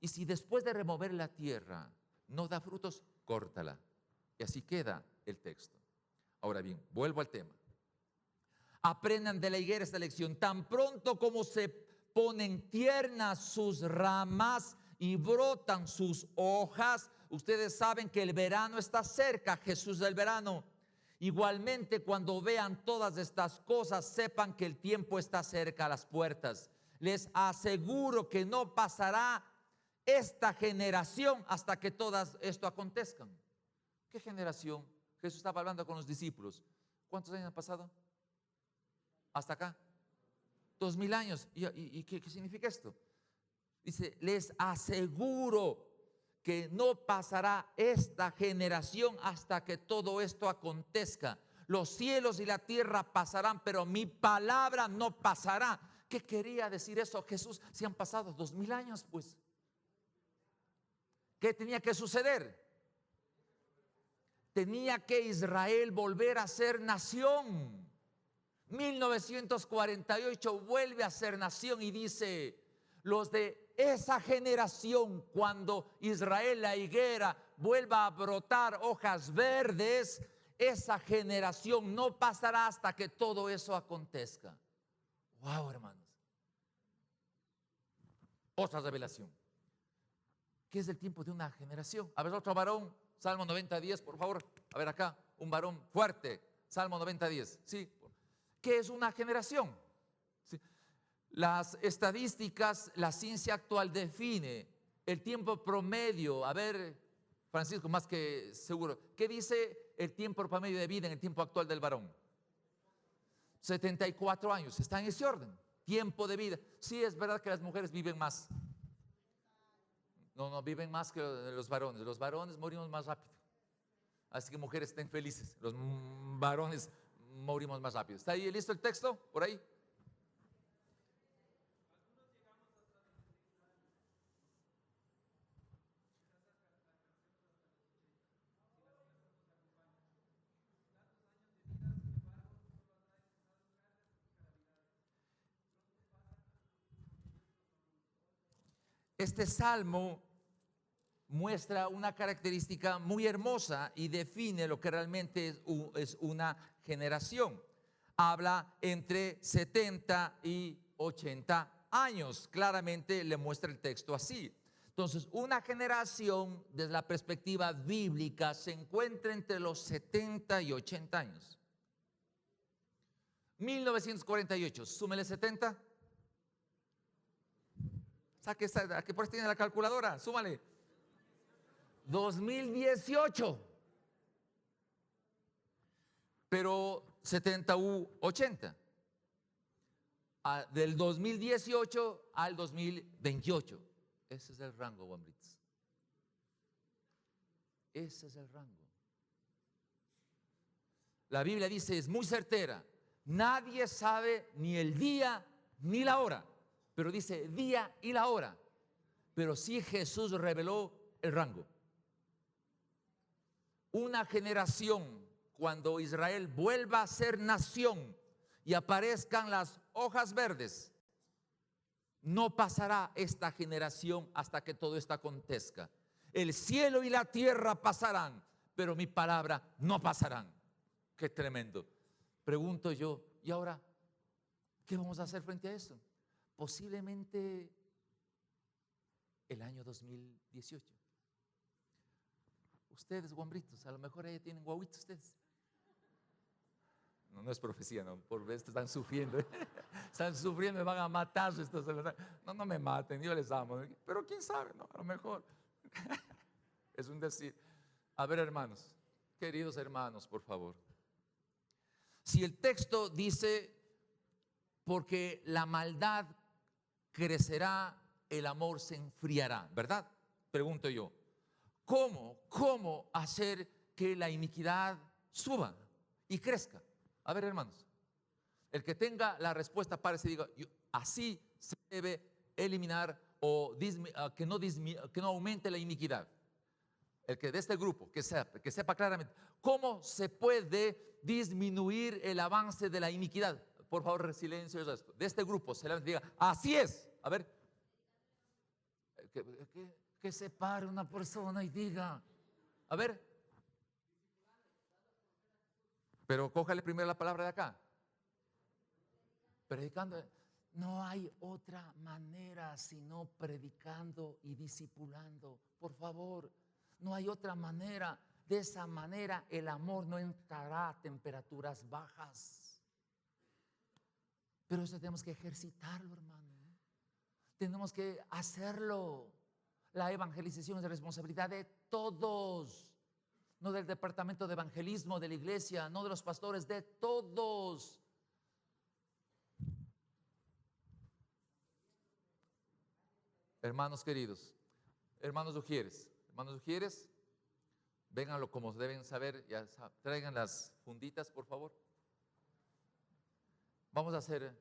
Y si después de remover la tierra no da frutos, córtala. Y así queda el texto. Ahora bien, vuelvo al tema. Aprendan de la higuera esta lección. Tan pronto como se ponen tiernas sus ramas y brotan sus hojas, ustedes saben que el verano está cerca, Jesús del verano. Igualmente, cuando vean todas estas cosas, sepan que el tiempo está cerca a las puertas. Les aseguro que no pasará esta generación hasta que todo esto acontezcan. ¿Qué generación? Jesús estaba hablando con los discípulos. ¿Cuántos años han pasado? Hasta acá. 2000 años. ¿Y qué significa esto? Dice, les aseguro que no pasará esta generación hasta que todo esto acontezca. Los cielos y la tierra pasarán, pero mi palabra no pasará. ¿Qué quería decir eso Jesús? Si han pasado 2000 años, pues. ¿Qué tenía que suceder? Tenía que Israel volver a ser nación. 1948 vuelve a ser nación y dice, los de esa generación, cuando Israel, la higuera, vuelva a brotar hojas verdes, esa generación no pasará hasta que todo eso acontezca. Wow, hermanos. Otra revelación. ¿Qué es el tiempo de una generación? A ver, otro varón, Salmo 90:10, por favor. A ver acá, un varón fuerte, Salmo 90:10. ¿Sí? ¿Qué es una generación? ¿Sí? Las estadísticas, la ciencia actual define el tiempo promedio. A ver, Francisco, más que seguro, ¿qué dice el tiempo promedio de vida en el tiempo actual del varón? 74 años, está en ese orden. Tiempo de vida. Sí, es verdad que las mujeres viven más. No, viven más que los varones. Los varones morimos más rápido. Así que mujeres, estén felices. Los varones morimos más rápido. ¿Está ahí listo el texto? ¿Por ahí? Este salmo muestra una característica muy hermosa y define lo que realmente es una generación. Habla entre 70 y 80 años. Claramente le muestra el texto así. Entonces, una generación desde la perspectiva bíblica se encuentra entre los 70 y 80 años. 1948, súmele 70. Saque, aquí por ahí tiene la calculadora, súmale. 2018. Pero 70 u 80. Del 2018 al 2028. Ese es el rango, Juan Brits. Ese es el rango. La Biblia dice, es muy certera. Nadie sabe ni el día ni la hora. Pero dice día y la hora. Pero sí Jesús reveló el rango. Una generación, cuando Israel vuelva a ser nación y aparezcan las hojas verdes, No pasará esta generación hasta que todo esto acontezca. El cielo y la tierra pasarán, pero mi palabra no pasarán. Qué tremendo. Pregunto yo, ¿y ahora qué vamos a hacer frente a esto? Posiblemente el año 2018. Ustedes, guambritos, a lo mejor ahí tienen guaguitos ustedes. No, no es profecía, no, por esto están sufriendo. Están sufriendo, me van a matar estos. No, no me maten, yo les amo. Pero quién sabe, no, a lo mejor. Es un decir. A ver, hermanos, queridos hermanos, por favor. Si el texto dice, porque la maldad crecerá, el amor se enfriará, ¿verdad? Pregunto yo, ¿cómo hacer que la iniquidad suba y crezca? A ver, hermanos, el que tenga la respuesta parece diga, así se debe eliminar o que no aumente la iniquidad. El que de este grupo, que sepa claramente cómo se puede disminuir el avance de la iniquidad. Por favor, silencio esto. De este grupo, se le diga, así es. A ver, que se pare una persona y diga, a ver, pero cójale primero la palabra de acá. Predicando. No hay otra manera sino predicando y discipulando. Por favor, no hay otra manera. De esa manera el amor no entrará a temperaturas bajas. Pero eso tenemos que ejercitarlo, hermano. Tenemos que hacerlo. La evangelización es de responsabilidad de todos. No del departamento de evangelismo de la iglesia, no de los pastores, de todos. Hermanos queridos, hermanos Ujieres, vénganlo como deben saber, ya traigan las funditas, por favor. Vamos a hacer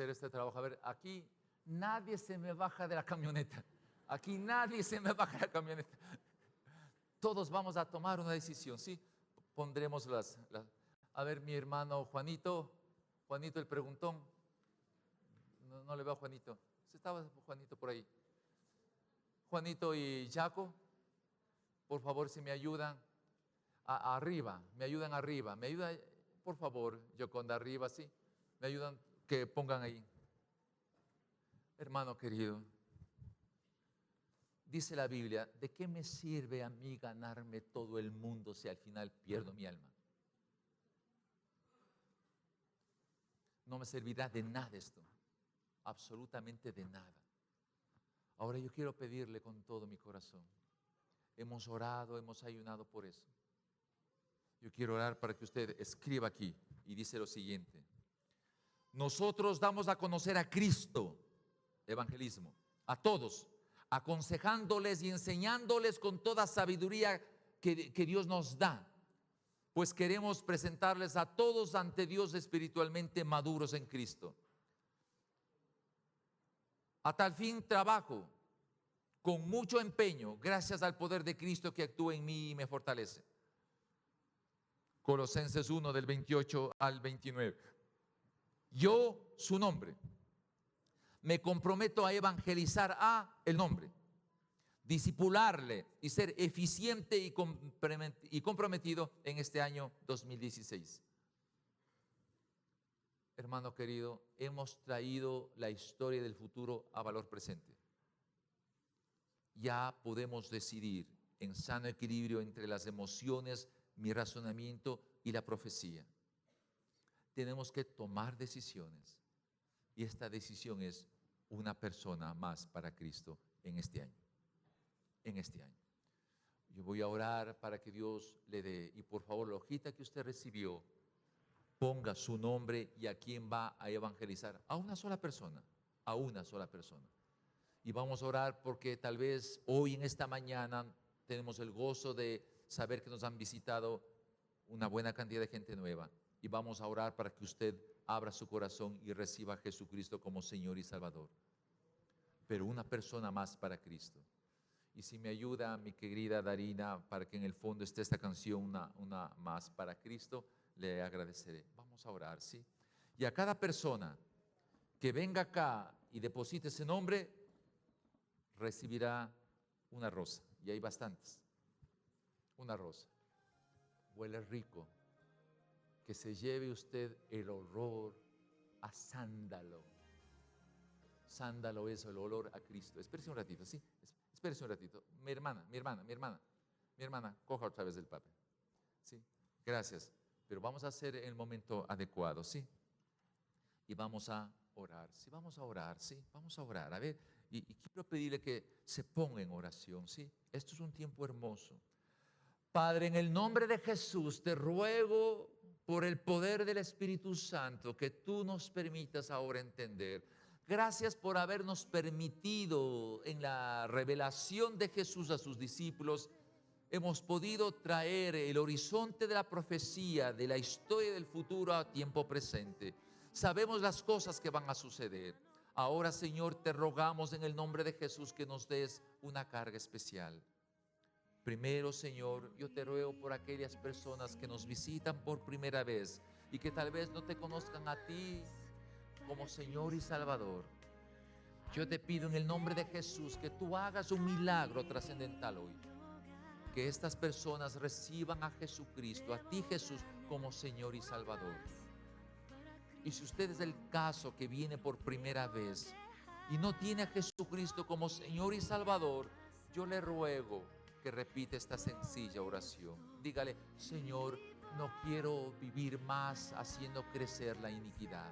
este trabajo. A ver, aquí nadie se me baja de la camioneta. Aquí nadie se me baja de la camioneta. Todos vamos a tomar una decisión, ¿sí? Pondremos a ver, mi hermano Juanito el preguntón. No le veo a Juanito. ¿Sí estaba Juanito por ahí? Juanito y Jaco, por favor, si me ayudan arriba, me ayudan arriba, me ayuda, por favor, Yoconda arriba, sí, me ayudan que pongan ahí. Hermano querido, dice la Biblia, ¿de qué me sirve a mí ganarme todo el mundo si al final pierdo mi alma? No me servirá de nada esto, absolutamente de nada. Ahora yo quiero pedirle con todo mi corazón. Hemos orado, hemos ayunado por eso. Yo quiero orar para que usted escriba aquí y dice lo siguiente. Nosotros damos a conocer a Cristo, evangelismo, a todos, aconsejándoles y enseñándoles con toda sabiduría que Dios nos da, pues queremos presentarles a todos ante Dios espiritualmente maduros en Cristo. A tal fin trabajo con mucho empeño, gracias al poder de Cristo que actúa en mí y me fortalece. Colosenses 1 del 28 al 29. Yo, su nombre, me comprometo a evangelizar el nombre, discipularle y ser eficiente y comprometido en este año 2016. Hermano querido, hemos traído la historia del futuro a valor presente. Ya podemos decidir en sano equilibrio entre las emociones, mi razonamiento y la profecía. Tenemos que tomar decisiones y esta decisión es una persona más para Cristo en este año. En este año. Yo voy a orar para que Dios le dé, y por favor la hojita que usted recibió, ponga su nombre y a quién va a evangelizar, a una sola persona, a una sola persona. Y vamos a orar porque tal vez hoy en esta mañana tenemos el gozo de saber que nos han visitado una buena cantidad de gente nueva. Y vamos a orar para que usted abra su corazón y reciba a Jesucristo como Señor y Salvador. Pero una persona más para Cristo. Y si me ayuda mi querida Darina para que en el fondo esté esta canción, una más para Cristo, le agradeceré. Vamos a orar, ¿sí? Y a cada persona que venga acá y deposite ese nombre, recibirá una rosa. Y hay bastantes. Una rosa. Huele rico. Que se lleve usted el olor a sándalo. Sándalo es el olor a Cristo. Espérese un ratito, ¿sí? Espérese un ratito. Mi hermana, coja otra vez el papel. ¿Sí? Gracias. Pero vamos a hacer el momento adecuado, ¿sí? Y vamos a orar, ¿sí? Vamos a orar, ¿sí? Vamos a orar. A ver, y quiero pedirle que se ponga en oración, ¿sí? Esto es un tiempo hermoso. Padre, en el nombre de Jesús, te ruego por el poder del Espíritu Santo que tú nos permitas ahora entender. Gracias por habernos permitido en la revelación de Jesús a sus discípulos. Hemos podido traer el horizonte de la profecía, de la historia del futuro a tiempo presente. Sabemos las cosas que van a suceder. Ahora, Señor, te rogamos en el nombre de Jesús que nos des una carga especial. Primero, Señor, yo te ruego por aquellas personas que nos visitan por primera vez y que tal vez no te conozcan a ti como Señor y Salvador. Yo te pido en el nombre de Jesús que tú hagas un milagro trascendental hoy. Que estas personas reciban a Jesucristo, a ti Jesús, como Señor y Salvador. Y si usted es el caso que viene por primera vez y no tiene a Jesucristo como Señor y Salvador, yo le ruego que repita esta sencilla oración. Dígale: Señor, no quiero vivir más haciendo crecer la iniquidad.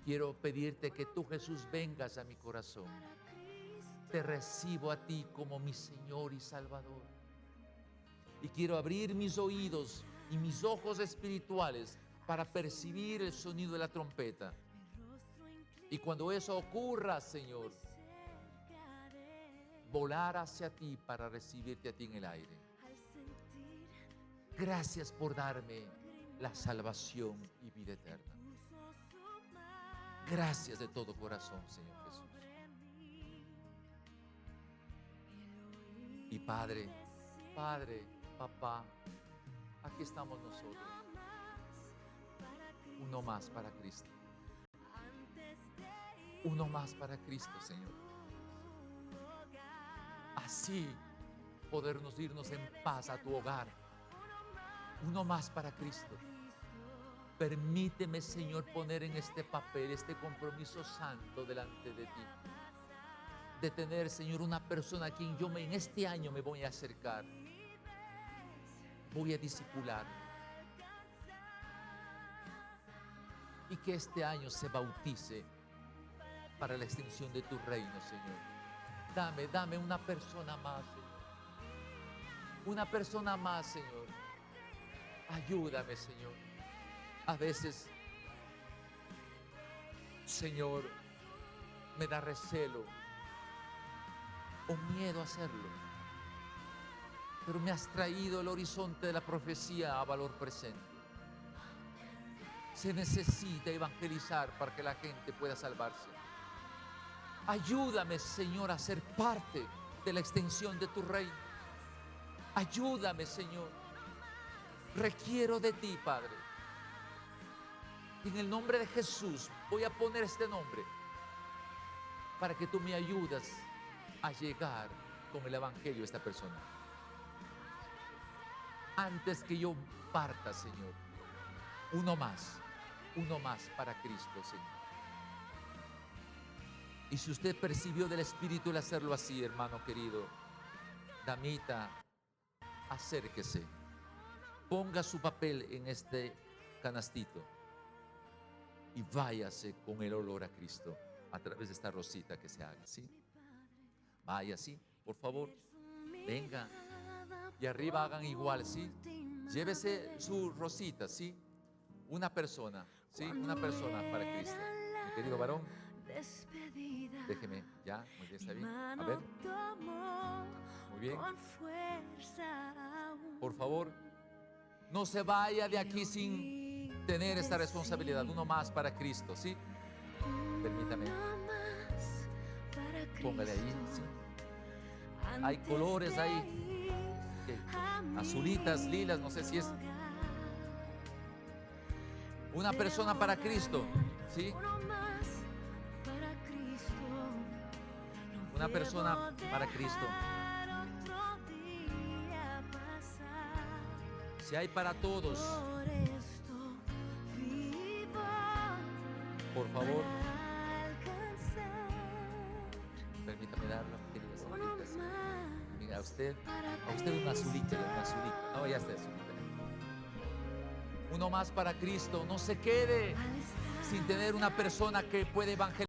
Quiero pedirte que tú, Jesús, vengas a mi corazón. Te recibo a ti como mi Señor y Salvador. Y quiero abrir mis oídos y mis ojos espirituales para percibir el sonido de la trompeta. Y cuando eso ocurra, Señor, volar hacia ti para recibirte a ti en el aire. Gracias por darme la salvación y vida eterna. Gracias de todo corazón, Señor Jesús. Y Padre, Papá, aquí estamos nosotros. Uno más para Cristo. Uno más para Cristo, Señor. Así podernos irnos en paz a tu hogar. Uno más para Cristo. Permíteme, Señor, poner en este papel este compromiso santo delante de ti. De tener, Señor, una persona a quien yo en este año me voy a acercar. Voy a discipular. Y que este año se bautice para la extensión de tu reino, Señor. Dame una persona más, Señor. Una persona más, Señor. Ayúdame, Señor. A veces, Señor, me da recelo o miedo a hacerlo. Pero me has traído el horizonte de la profecía a valor presente. Se necesita evangelizar para que la gente pueda salvarse. Ayúdame, Señor, a ser parte de la extensión de tu reino. Ayúdame, Señor. Requiero de ti, Padre. En el nombre de Jesús voy a poner este nombre para que tú me ayudes a llegar con el evangelio a esta persona. Antes que yo parta, Señor, uno más para Cristo, Señor. Y si usted percibió del Espíritu el hacerlo así, hermano querido, damita, acérquese, ponga su papel en este canastito y váyase con el olor a Cristo a través de esta rosita que se haga, ¿sí? Vaya, sí, por favor, venga. Y arriba hagan igual, ¿sí? Llévese su rosita, ¿sí? Una persona, ¿sí? Una persona para Cristo. Mi querido varón, déjeme, ya, muy bien, está bien. A ver. Muy bien. Por favor, no se vaya de aquí sin tener esta responsabilidad. Uno más para Cristo, ¿sí? Permítame. Póngale ahí, ¿sí? Hay colores ahí. Azulitas, lilas, no sé si es. Una persona para Cristo. ¿Sí? Uno más para Cristo. No Una persona debo para Cristo. dejar otro día pasar. Si hay para todos, Por esto vivo por favor, para alcanzar permítame dar las queridas uno señoritas. más Mira, a usted para una azulita, Cristo. una azulita. No, ya está azulita. Uno más para Cristo. No se quede Al estar sin tener una persona que puede evangelizar.